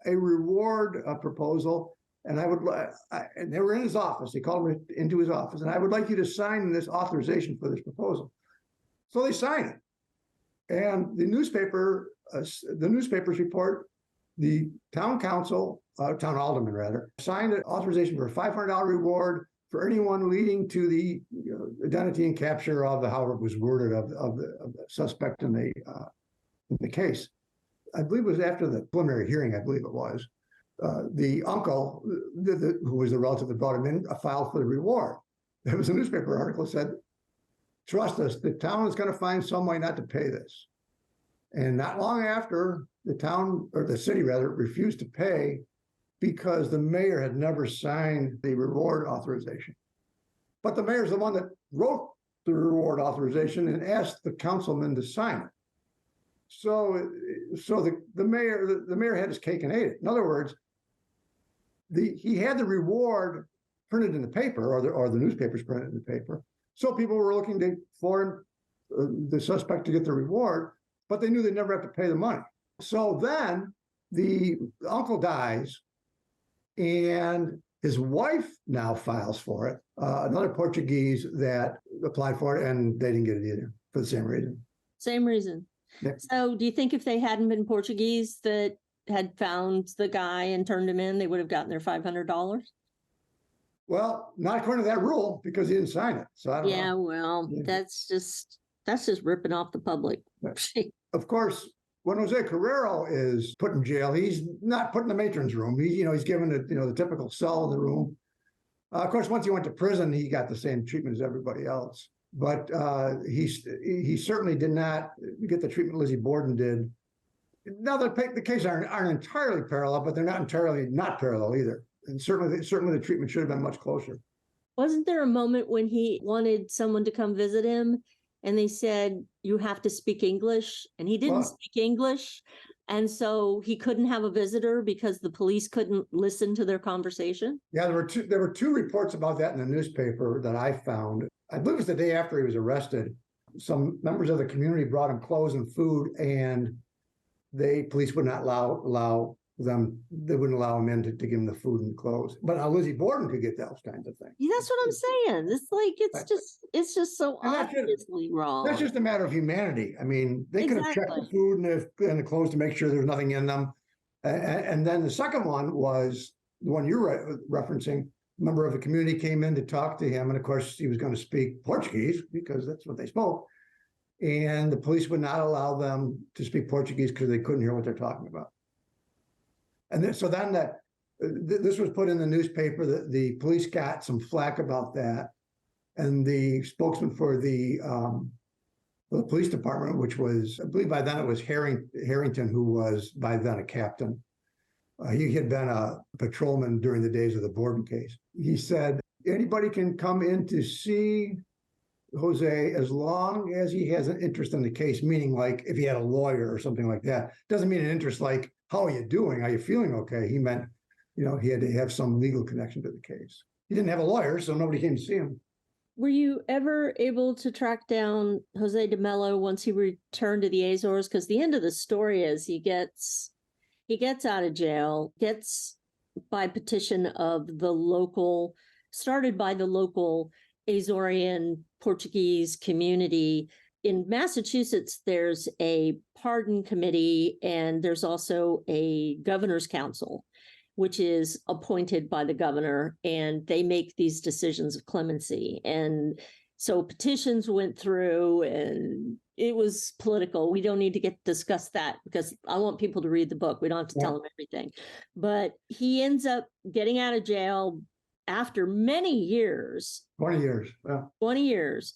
a reward proposal, and and they were in his office. He called me into his office, and I would like you to sign this authorization for this proposal. So they signed it. And the newspapers report the town council, town alderman rather, signed an authorization for a $500 reward for anyone leading to the identity and capture of however it was worded, of the suspect in the case. I believe it was after the preliminary hearing, I believe it was. The uncle, who was the relative that brought him in, filed for the reward. There was a newspaper article that said, trust us, the town is going to find some way not to pay this. And not long after, the town, or the city rather, refused to pay because the mayor had never signed the reward authorization. But the mayor's the one that wrote the reward authorization and asked the councilman to sign it. So the mayor had his cake and ate it. In other words, he had the reward printed in the paper, or the newspapers printed in the paper. So people were looking for the suspect to get the reward, but they knew they'd never have to pay the money. So then the uncle dies, and his wife now files for it, another Portuguese that applied for it, and they didn't get it either for the same reason. Same reason. Yep. So do you think if they hadn't been Portuguese that had found the guy and turned him in, they would have gotten their $500? Well, not according to that rule, because he didn't sign it. So I don't know. Yeah, well, that's just ripping off the public. Of course, when Jose Carrero is put in jail, he's not put in the matron's room. He's given the typical cell in the room. Of course, once he went to prison, he got the same treatment as everybody else. But he certainly did not get the treatment Lizzie Borden did. Now, the cases aren't entirely parallel, but they're not entirely not parallel either. And certainly the treatment should have been much closer. Wasn't there a moment when he wanted someone to come visit him, and they said, you have to speak English, and he didn't speak English, and so he couldn't have a visitor because the police couldn't listen to their conversation? Yeah, there were two reports about that in the newspaper that I found. I believe it was the day after he was arrested. Some members of the community brought him clothes and food, and police would not allow them. They wouldn't allow him in to give him the food and clothes. But now Lizzie Borden could get those kinds of things. Yeah, that's what I'm saying. It's like it's just so obviously wrong. That's just a matter of humanity. I mean, they could have checked the food and the clothes to make sure there's nothing in them. And then the second one was the one you're referencing. A member of the community came in to talk to him, and of course he was going to speak Portuguese because that's what they spoke. And the police would not allow them to speak Portuguese because they couldn't hear what they're talking about. And this was put in the newspaper. That the police got some flack about that, and the spokesman for the police department, which was, I believe by then it was Harrington, who was by then a captain, He had been a patrolman during the days of the Borden case. He said, anybody can come in to see Jose as long as he has an interest in the case, meaning like if he had a lawyer or something like that. Doesn't mean an interest like, how are you doing? Are you feeling okay? He meant, he had to have some legal connection to the case. He didn't have a lawyer, so nobody came to see him. Were you ever able to track down Jose de Mello once he returned to the Azores? Because the end of the story is he gets out of jail, gets by petition of started by the local Azorean Portuguese community. In Massachusetts, there's a pardon committee, and there's also a governor's council, which is appointed by the governor, and they make these decisions of clemency. And so petitions went through, and it was political. We don't need to discuss that because I want people to read the book. We don't have to tell them everything. But he ends up getting out of jail after many years. 20 years. Yeah. 20 years.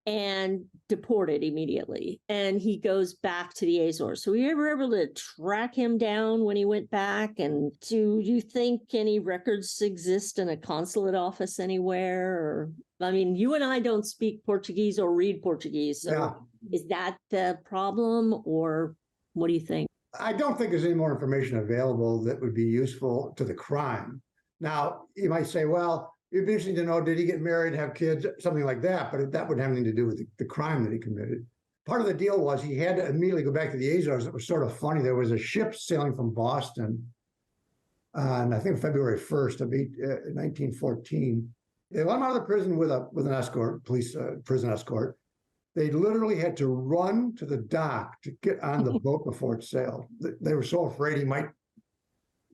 And deported immediately. And he goes back to the Azores. So were you ever able to track him down when he went back? And do you think any records exist in a consulate office anywhere? Or, I mean, you and I don't speak Portuguese or read Portuguese. So is that the problem, or what do you think? I don't think there's any more information available that would be useful to the crime. Now, you might say, well, it'd be interesting to know, did he get married, have kids, something like that? But that wouldn't have anything to do with the crime that he committed. Part of the deal was he had to immediately go back to the Azores. It was sort of funny. There was a ship sailing from Boston on, I think, February 1st of 1914. They let him out of the prison with an escort, police prison escort. They literally had to run to the dock to get on the boat before it sailed. They were so afraid he might,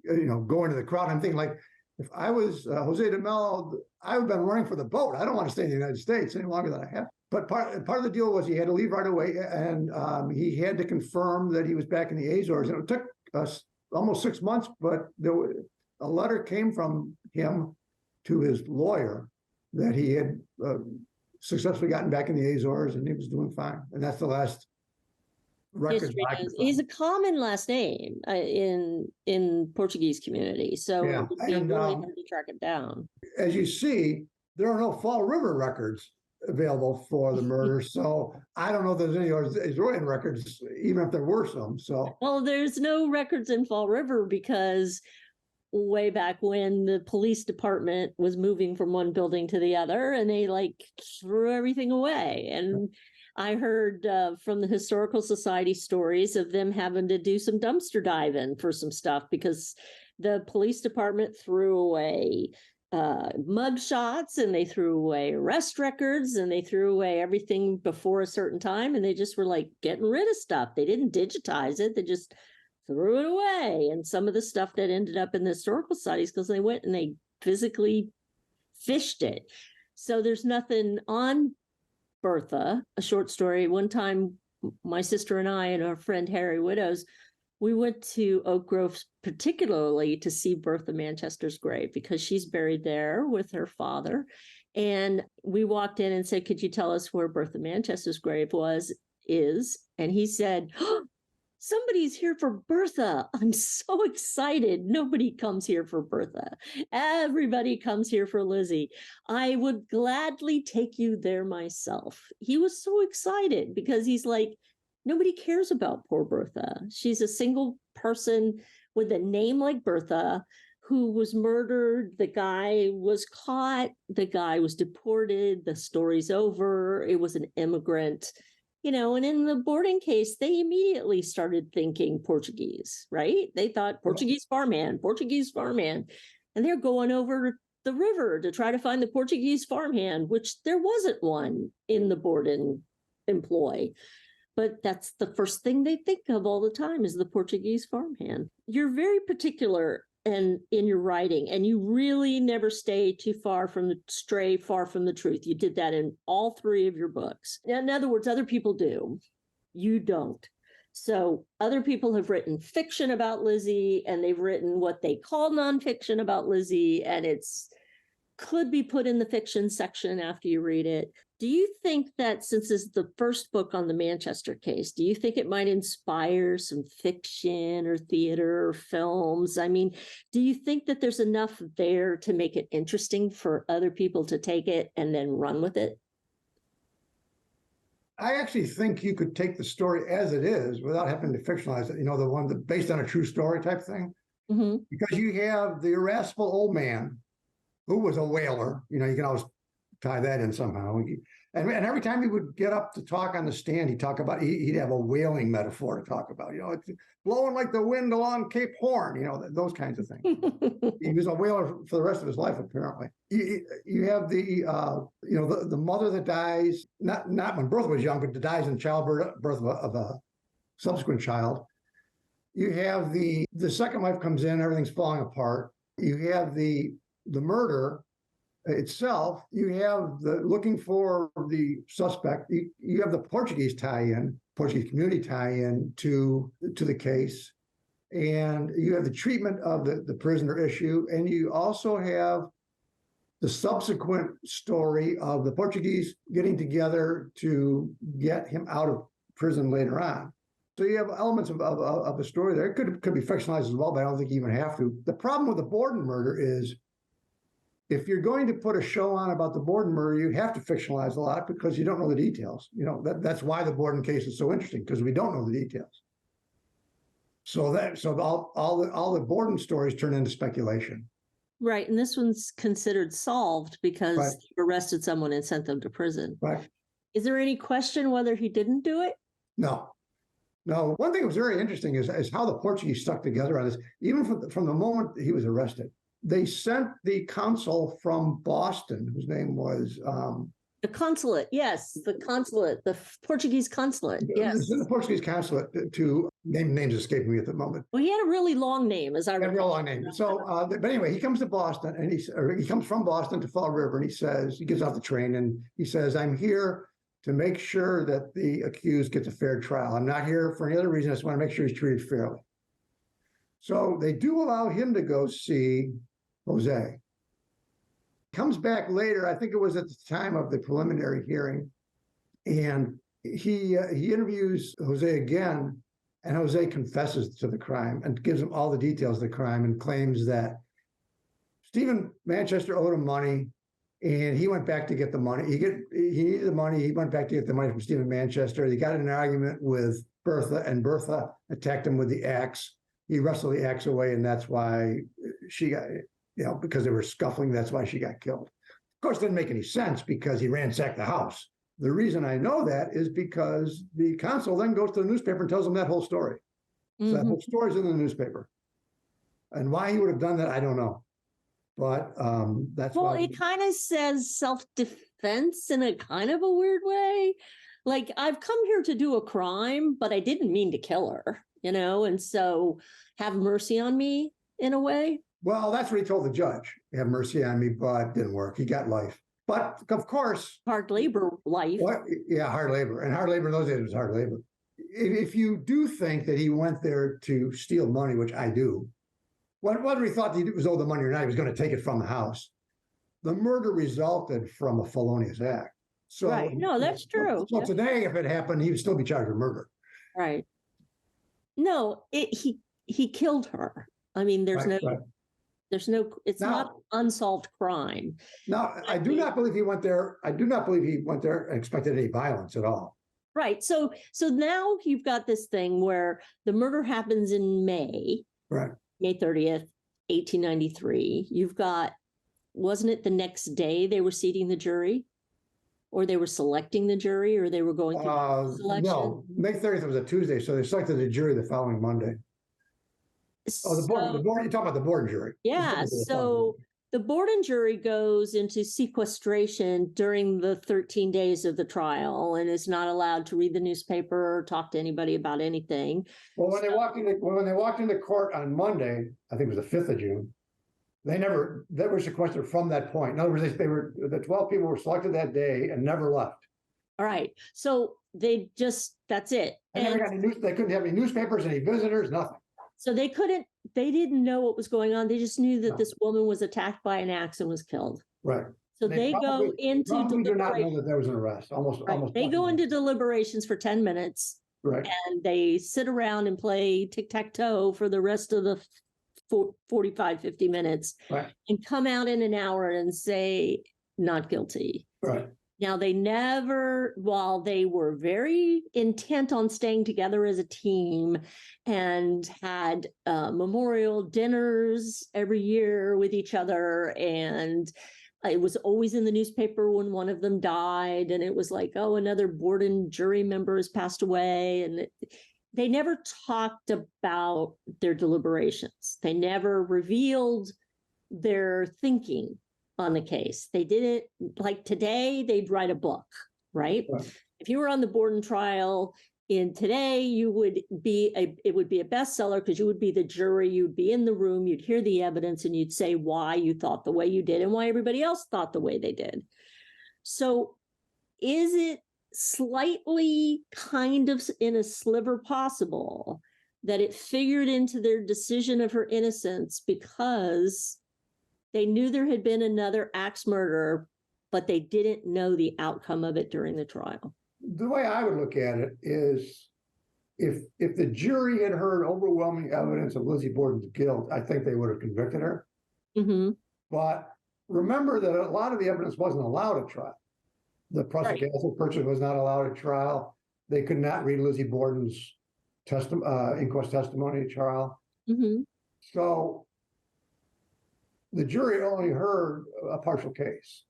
go into the crowd. I'm thinking, like, if I was Jose de Mello, I would have been running for the boat. I don't want to stay in the United States any longer than I have. But part of the deal was he had to leave right away, and he had to confirm that he was back in the Azores. And it took us almost 6 months, but a letter came from him to his lawyer that he had successfully gotten back in the Azores, and he was doing fine. And that's the last record. He's a common last name in Portuguese community, so it would be really hard to track it down. As you see, there are no Fall River records available for the murder, so I don't know if there's any Azorean records, even if there were some. So, well, there's no records in Fall River because way back when the police department was moving from one building to the other, and they threw everything away. And I heard from the Historical Society stories of them having to do some dumpster diving for some stuff because the police department threw away mug shots, and they threw away arrest records, and they threw away everything before a certain time, and they just were getting rid of stuff. They didn't digitize it. They just threw it away. And some of the stuff that ended up in the Historical Societies because they went and they physically fished it. So there's nothing on Bertha, a short story. One time, my sister and I and our friend Harry Widows, we went to Oak Grove particularly to see Bertha Manchester's grave because she's buried there with her father. And we walked in and said, could you tell us where Bertha Manchester's grave is? And he said, oh, somebody's here for Bertha. I'm so excited. Nobody comes here for Bertha. Everybody comes here for Lizzie. I would gladly take you there myself. He was so excited because he's like, nobody cares about poor Bertha. She's a single person with a name like Bertha who was murdered. The guy was caught. The guy was deported. The story's over. It was an immigrant. And in the Borden case, they immediately started thinking Portuguese, right? They thought Portuguese farmhand. And they're going over the river to try to find the Portuguese farmhand, which there wasn't one in the Borden employ. But that's the first thing they think of all the time is the Portuguese farmhand. You're very particular in your writing, and you really never stray far from the truth. You did that in all three of your books. In other words, other people do. You don't. So other people have written fiction about Lizzie, and they've written what they call nonfiction about Lizzie, and it's could be put in the fiction section after you read it. Do you think that since this is the first book on the Manchester case, do you think it might inspire some fiction or theater or films? I mean, do you think that there's enough there to make it interesting for other people to take it and then run with it? I actually think you could take the story as it is without having to fictionalize it, the one that based on a true story type thing. Mm-hmm. Because you have the irascible old man who was a whaler. You can always tie that in somehow. And every time he would get up to talk on the stand, he'd have a whaling metaphor to talk about. It's blowing like the wind along Cape Horn, those kinds of things. He was a whaler for the rest of his life, apparently. You have the mother that dies, not when Bertha was young, but dies in childbirth of a subsequent child. You have the second wife comes in, everything's falling apart. You have the murder itself. You have the looking for the suspect. You have the Portuguese community tie-in to the case, and you have the treatment of the prisoner issue, and you also have the subsequent story of the Portuguese getting together to get him out of prison later on. So you have elements of the story there. It could be fictionalized as well, but I don't think you even have to. The problem with the Borden murder is, if you're going to put a show on about the Borden murder, you have to fictionalize a lot because you don't know the details. That's why the Borden case is so interesting, because we don't know the details. So all the Borden stories turn into speculation. Right, and this one's considered solved because he arrested someone and sent them to prison. Right. Is there any question whether he didn't do it? No. One thing that was very interesting is how the Portuguese stuck together on this, even from the moment he was arrested. They sent the consul from Boston, whose name was... the consulate, yes, the Portuguese consulate, yes. The Portuguese consulate to names escaping me at the moment. Well, he had a really long name, as I recall. A real long name. So, but anyway, he comes to Boston, and he comes from Boston to Fall River, and he gets off the train, and he says, "I'm here to make sure that the accused gets a fair trial. I'm not here for any other reason. I just want to make sure he's treated fairly." So they do allow him to go see Jose. Comes back later, I think it was at the time of the preliminary hearing, and he interviews Jose again, and Jose confesses to the crime and gives him all the details of the crime and claims that Stephen Manchester owed him money, and he went back to get the money. He needed the money. He went back to get the money from Stephen Manchester. He got in an argument with Bertha, and Bertha attacked him with the axe. He wrestled the axe away, and that's why she got... because they were scuffling, that's why she got killed. Of course, it didn't make any sense because he ransacked the house. The reason I know that is because the consul then goes to the newspaper and tells them that whole story. Mm-hmm. So that whole story's in the newspaper. And why he would have done that, I don't know. But that's well, it kind of says self-defense in a kind of a weird way. Like, I've come here to do a crime, but I didn't mean to kill her, and so have mercy on me in a way. Well, that's what he told the judge. Have mercy on me, but it didn't work. He got life. But of course... hard labor life. Hard labor. And hard labor in those days was hard labor. If you do think that he went there to steal money, which I do, whether he thought he was owed the money or not, he was going to take it from the house. The murder resulted from a felonious act. So, right. No, that's true. So today, if it happened, he would still be charged with murder. Right. No, he killed her. I mean, there's it's not unsolved crime. Now, I do not believe he went there. I do not believe he went there and expected any violence at all. Right. So now you've got this thing where the murder happens in May. Right. May 30th, 1893. You've got, wasn't it the next day they were seating the jury? Or they were selecting the jury, or they were going through the selection? No, May 30th was a Tuesday, so they selected the jury the following Monday. The Borden, you're talking about the Borden jury. Yeah, so the Borden jury goes into sequestration during the 13 days of the trial and is not allowed to read the newspaper or talk to anybody about anything. Well, when they walked into court on Monday, I think it was the 5th of June, they were sequestered from that point. In other words, the 12 people were selected that day and never left. All right, so that's it. They couldn't have any newspapers, any visitors, nothing. So they didn't know what was going on. They just knew that this woman was attacked by an axe and was killed. Right. So they go into probably do not know deliberation. that there was an arrest. Almost. They go definitely. into deliberations for 10 minutes Right. and they sit around and play tic-tac-toe for the rest of the 45, 50 minutes Right. and come out in an hour and say, not guilty. Right. Now, they never, while they were very intent on staying together as a team and had memorial dinners every year with each other, and it was always in the newspaper when one of them died, and it was like, oh, another Borden jury member has passed away, and they never talked about their deliberations. They never revealed their thinking on the case. They did it like today, they'd write a book, right? If you were on the Borden trial in today, it would be a bestseller because you would be the jury, you'd be in the room, you'd hear the evidence, and you'd say why you thought the way you did and why everybody else thought the way they did. So is it slightly kind of in a sliver possible that it figured into their decision of her innocence because they knew there had been another axe murder, but they didn't know the outcome of it during the trial? The way I would look at it is if the jury had heard overwhelming evidence of Lizzie Borden's guilt, I think they would have convicted her. Mm-hmm. But remember that a lot of the evidence wasn't allowed at trial. The prussic acid purchase was not allowed at trial. They could not read Lizzie Borden's inquest testimony at trial. Mm-hmm. So the jury only heard a partial case.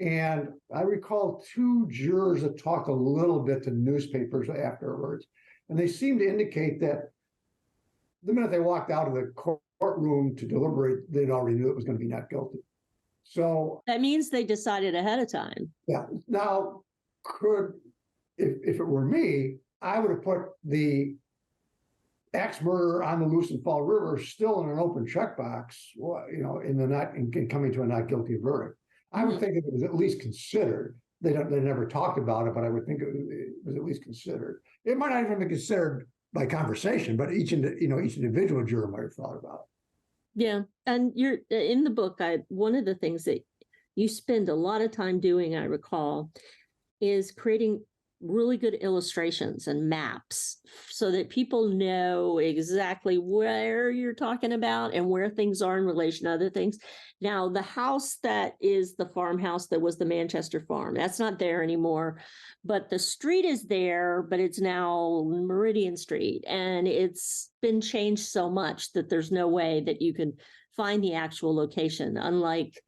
And I recall two jurors that talked a little bit to newspapers afterwards. And they seemed to indicate that the minute they walked out of the courtroom to deliberate, they'd already knew it was going to be not guilty. So that means they decided ahead of time. Yeah. Now, if it were me, I would have put the axe murder on the Loose and Fall River still in an open checkbox, in coming to a not guilty verdict. I would think it was at least considered. They never talked about it, but I would think it was at least considered. It might not even be considered by conversation, but each individual juror might have thought about it. Yeah, and you're in the book. One of the things that you spend a lot of time doing, I recall, is creating really good illustrations and maps so that people know exactly where you're talking about and where things are in relation to other things. Now, the house that is the farmhouse that was the Manchester farm, that's not there anymore, but the street is there, but it's now Meridian Street, and it's been changed so much that there's no way that you can find the actual location, unlike,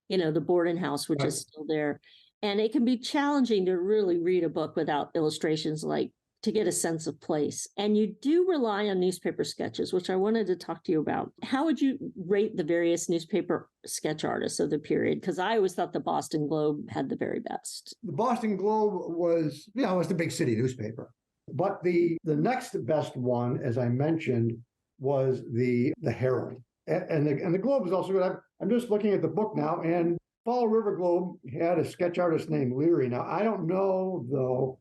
the Borden house, which is still there. And it can be challenging to really read a book without illustrations, like to get a sense of place. And you do rely on newspaper sketches, which I wanted to talk to you about. How would you rate the various newspaper sketch artists of the period? Because I always thought the Boston Globe had the very best. The Boston Globe was the big city newspaper. But the next best one, as I mentioned, was the Herald. And the Globe was also good. I'm just looking at the book now, and Fall River Globe had a sketch artist named Leary. Now, I don't know, though,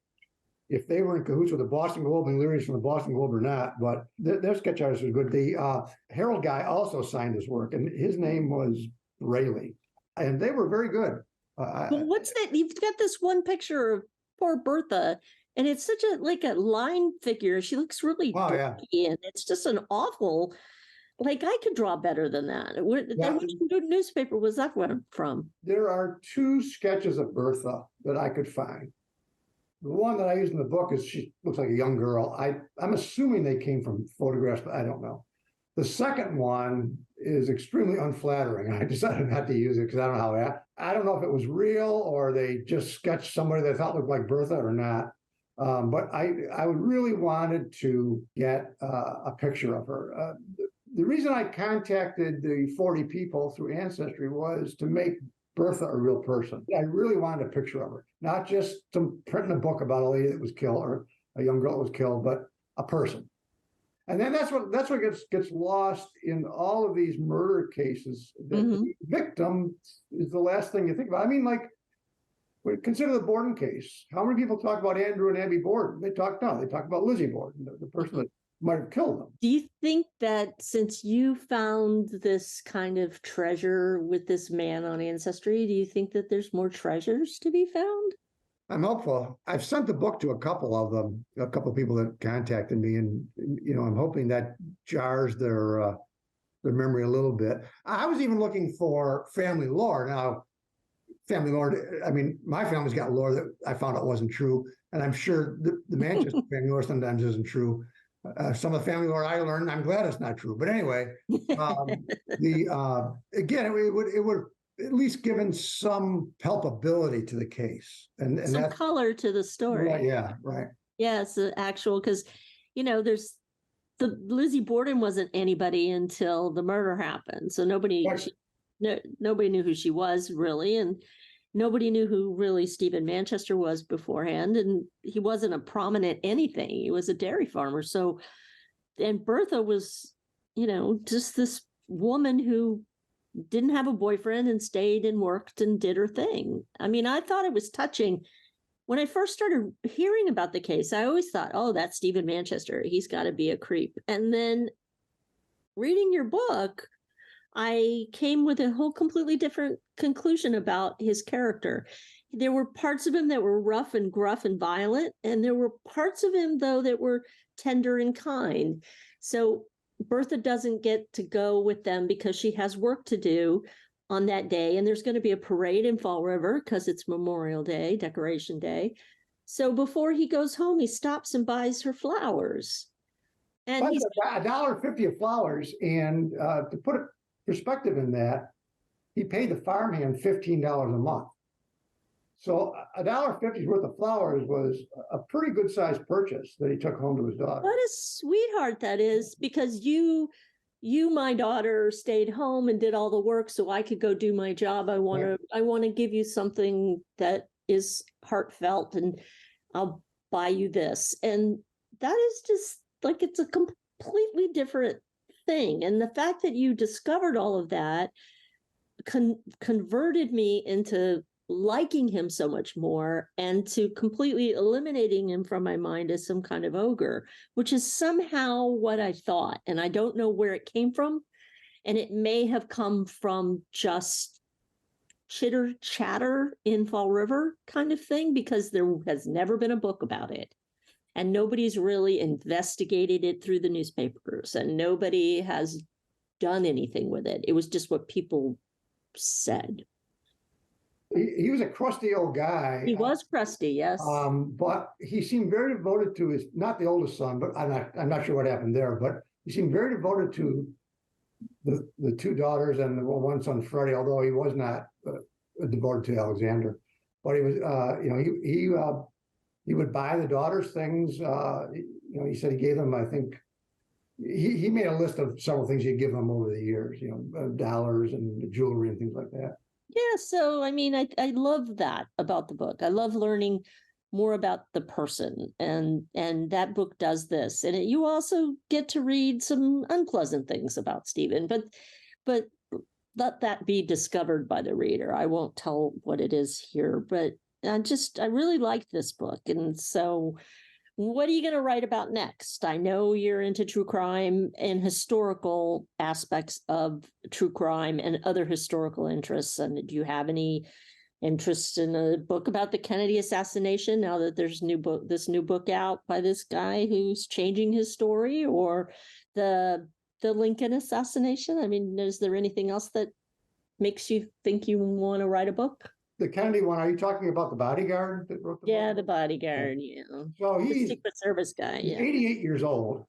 if they were in cahoots with the Boston Globe and Leary's from the Boston Globe or not, but their sketch artist was good. The Herald guy also signed his work, and his name was Rayleigh, and they were very good. But what's that? You've got this one picture of poor Bertha, and it's such a line figure. She looks really dirty, and it's just an awful... I could draw better than that. Which newspaper was that one from? There are two sketches of Bertha that I could find. The one that I used in the book is she looks like a young girl. I'm assuming they came from photographs, but I don't know. The second one is extremely unflattering. I decided not to use it because I don't know I don't know if it was real or they just sketched somebody they thought looked like Bertha or not. But I really wanted to get a picture of her. The reason I contacted the 40 people through Ancestry was to make Bertha a real person. I really wanted a picture of her, not just printing a book about a lady that was killed or a young girl that was killed, but a person. And then that's what gets lost in all of these murder cases. The victim is the last thing you think about. I mean, consider the Borden case. How many people talk about Andrew and Abby Borden? They talk about Lizzie Borden, the person that might have killed them. Do you think that since you found this kind of treasure with this man on Ancestry, do you think that there's more treasures to be found? I'm hopeful. I've sent the book to a couple of them, a couple of people that contacted me, and I'm hoping that jars their memory a little bit. I was even looking for family lore. Now, family lore, I mean, my family's got lore that I found out wasn't true, and I'm sure the Manchester family lore sometimes isn't true. Some of the family lore I learned, I'm glad it's not true. But anyway, again, it would at least given some palpability to the case and some that's color to the story. Right, yeah, right. Yeah, it's the actual, because there's the Lizzie Borden wasn't anybody until the murder happened. So nobody knew who she was really, and nobody knew who really Stephen Manchester was beforehand. And he wasn't a prominent anything. He was a dairy farmer. So, and Bertha was, just this woman who didn't have a boyfriend and stayed and worked and did her thing. I mean, I thought it was touching. When I first started hearing about the case, I always thought, oh, that's Stephen Manchester. He's got to be a creep. And then reading your book, I came with a whole completely different conclusion about his character. There were parts of him that were rough and gruff and violent, and there were parts of him, though, that were tender and kind. So Bertha doesn't get to go with them because she has work to do on that day. And there's going to be a parade in Fall River because it's Memorial Day, Decoration Day. So before he goes home, he stops and buys her flowers. And he's $1.50 of flowers. And to put a perspective in that, he paid the farmhand $15 a month. So $1.50 worth of flowers was a pretty good sized purchase that he took home to his daughter. What a sweetheart that is, because you, my daughter, stayed home and did all the work so I could go do my job. I want to give you something that is heartfelt, and I'll buy you this. And that is just like, it's a completely different thing. And the fact that you discovered all of that converted me into liking him so much more, and to completely eliminating him from my mind as some kind of ogre, which is somehow what I thought. And I don't know where it came from. And it may have come from just chitter chatter in Fall River kind of thing, because there has never been a book about it. And nobody's really investigated it through the newspapers, and nobody has done anything with it. It was just what people said. He was a crusty old guy. He was crusty, yes. But he seemed very devoted to his, not the oldest son, but I'm not sure what happened there, but he seemed very devoted to the two daughters and the one son, Freddie, although he was not devoted to Alexander. But he was, he would buy the daughters things. He said he gave them, I think, he made a list of several things he'd give them over the years, dollars and jewelry and things like that. Yeah, so I mean, I love that about the book. I love learning more about the person, and that book does this. And you also get to read some unpleasant things about Stephen, but let that be discovered by the reader. I won't tell what it is here, but I really liked this book. And so what are you going to write about next? I know you're into true crime and historical aspects of true crime and other historical interests. And do you have any interest in a book about the Kennedy assassination now that there's this new book out by this guy who's changing his story, or the Lincoln assassination? I mean, is there anything else that makes you think you want to write a book? The Kennedy one, are you talking about the bodyguard that wrote the book? The bodyguard, yeah. So the he's Secret Service guy, yeah. 88 years old,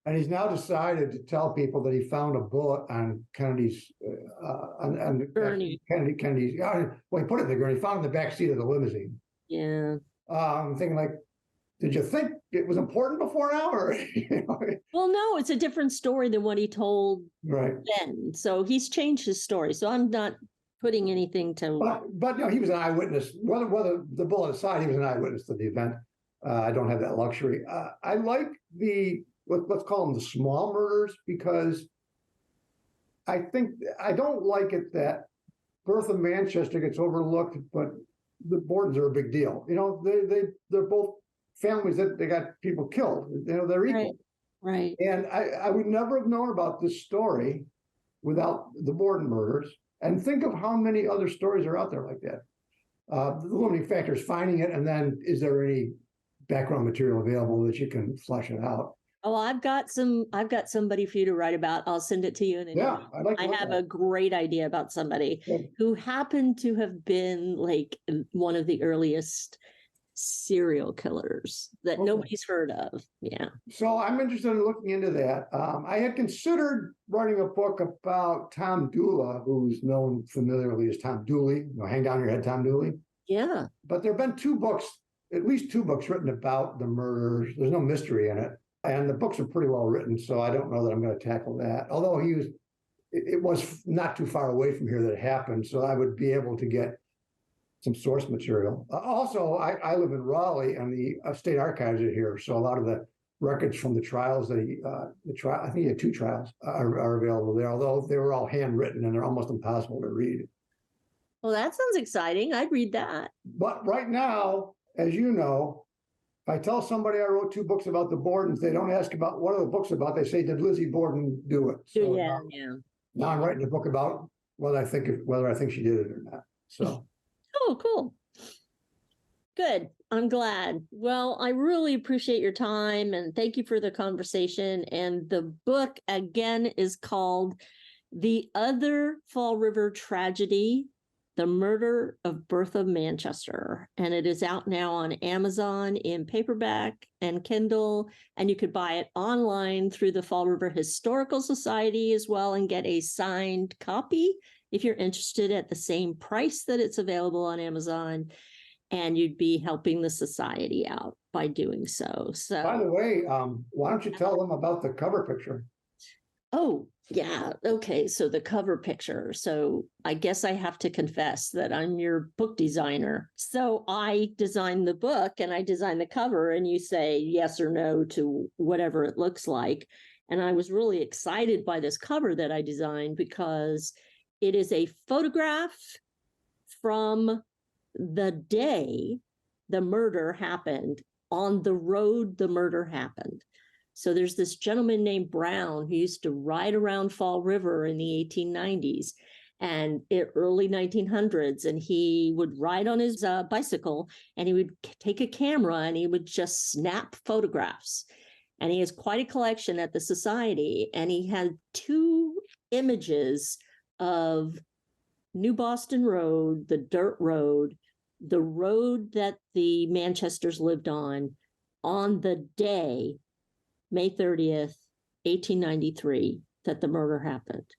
and he's now decided to tell people that he found a bullet on Kennedy's, on gurney. Kennedy's, well, he put it in the gurney, found it in the back seat of the limousine. Yeah. I'm thinking, like, did you think it was important before now? Or, Well, no, it's a different story than what he told then. So he's changed his story. So I'm not putting anything to. But no, he was an eyewitness. Whether the bullet aside, he was an eyewitness to the event. I don't have that luxury. I like let's call them the small murders, because I don't like it that Bertha Manchester gets overlooked, but the Bordens are a big deal. They're both families that they got people killed. They're equal. Right. And I would never have known about this story without the Borden murders. And think of how many other stories are out there like that. The limiting factor is finding it, and then is there any background material available that you can flesh it out? Oh, I've got somebody for you to write about. I'll send it to you in an Yeah, email. I'd like to I look have at a it. great idea about somebody Good. who happened to have been like one of the earliest serial killers that Okay. nobody's heard of. Yeah. So I'm interested in looking into that. I had considered writing a book about Tom Dooley, who's known familiarly as Tom Dooley. Hang down your head, Tom Dooley. Yeah. But there have been at least two books written about the murders. There's no mystery in it. And the books are pretty well written, so I don't know that I'm going to tackle that. Although it was not too far away from here that it happened, so I would be able to get some source material. Also, I live in Raleigh, and the state archives are here, so a lot of the records from the trials, I think he had 2 trials, are available there, although they were all handwritten and they're almost impossible to read. Well, that sounds exciting. I'd read that. But right now, as you know, if I tell somebody I wrote 2 books about the Bordens, they don't ask about what are the books about. They say, "Did Lizzie Borden do it?" So yeah. now I'm writing a book about whether I think she did it or not. So. Oh, cool. Good. I'm glad. Well, I really appreciate your time and thank you for the conversation. And the book, again, is called The Other Fall River Tragedy, The Murder of Bertha Manchester. And it is out now on Amazon in paperback and Kindle. And you could buy it online through the Fall River Historical Society as well and get a signed copy if you're interested at the same price that it's available on Amazon. And you'd be helping the society out by doing so. So, by the way, why don't you tell them about the cover picture? Oh, yeah. Okay. So the cover picture. So I guess I have to confess that I'm your book designer. So I designed the book and I designed the cover, and you say yes or no to whatever it looks like. And I was really excited by this cover that I designed because it is a photograph from the day the murder happened on the road the murder happened. So there's this gentleman named Brown who used to ride around Fall River in the 1890s and early 1900s. And he would ride on his bicycle and he would take a camera and he would just snap photographs. And he has quite a collection at the society. And he had 2 images of New Boston Road, the dirt road, the road that the Manchesters lived on the day, May 30th, 1893, that the murder happened.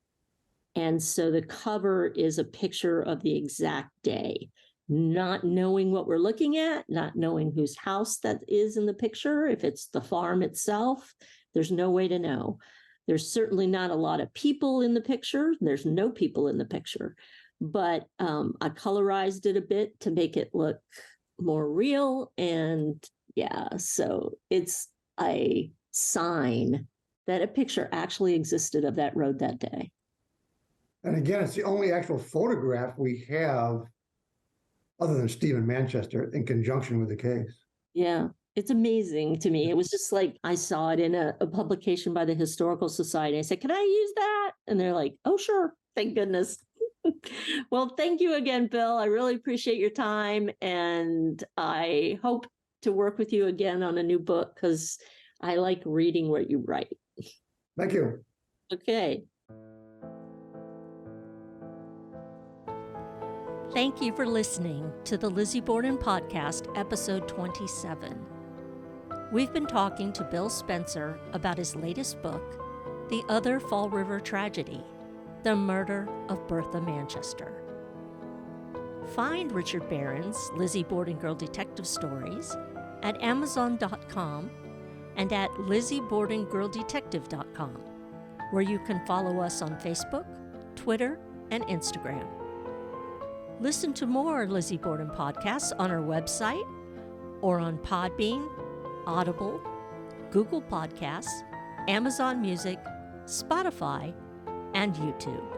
And so the cover is a picture of the exact day, not knowing what we're looking at, not knowing whose house that is in the picture. If it's the farm itself, there's no way to know. There's certainly not a lot of people in the picture. There's no people in the picture. But I colorized it a bit to make it look more real. And yeah, so it's a sign that a picture actually existed of that road that day. And again, it's the only actual photograph we have other than Stephen Manchester in conjunction with the case. Yeah, it's amazing to me. It was just like I saw it in a publication by the Historical Society. I said, "Can I use that?" And they're like, "Oh, sure. Thank goodness." Well, thank you again, Bill. I really appreciate your time. And I hope to work with you again on a new book because I like reading what you write. Thank you. Okay. Thank you for listening to the Lizzie Borden Podcast, episode 27. We've been talking to Bill Spencer about his latest book, The Other Fall River Tragedy, The Murder of Bertha Manchester. Find Richard Behrens' Lizzie Borden Girl Detective Stories at Amazon.com and at LizzieBordenGirlDetective.com, where you can follow us on Facebook, Twitter, and Instagram. Listen to more Lizzie Borden podcasts on our website or on Podbean, Audible, Google Podcasts, Amazon Music, Spotify, and YouTube.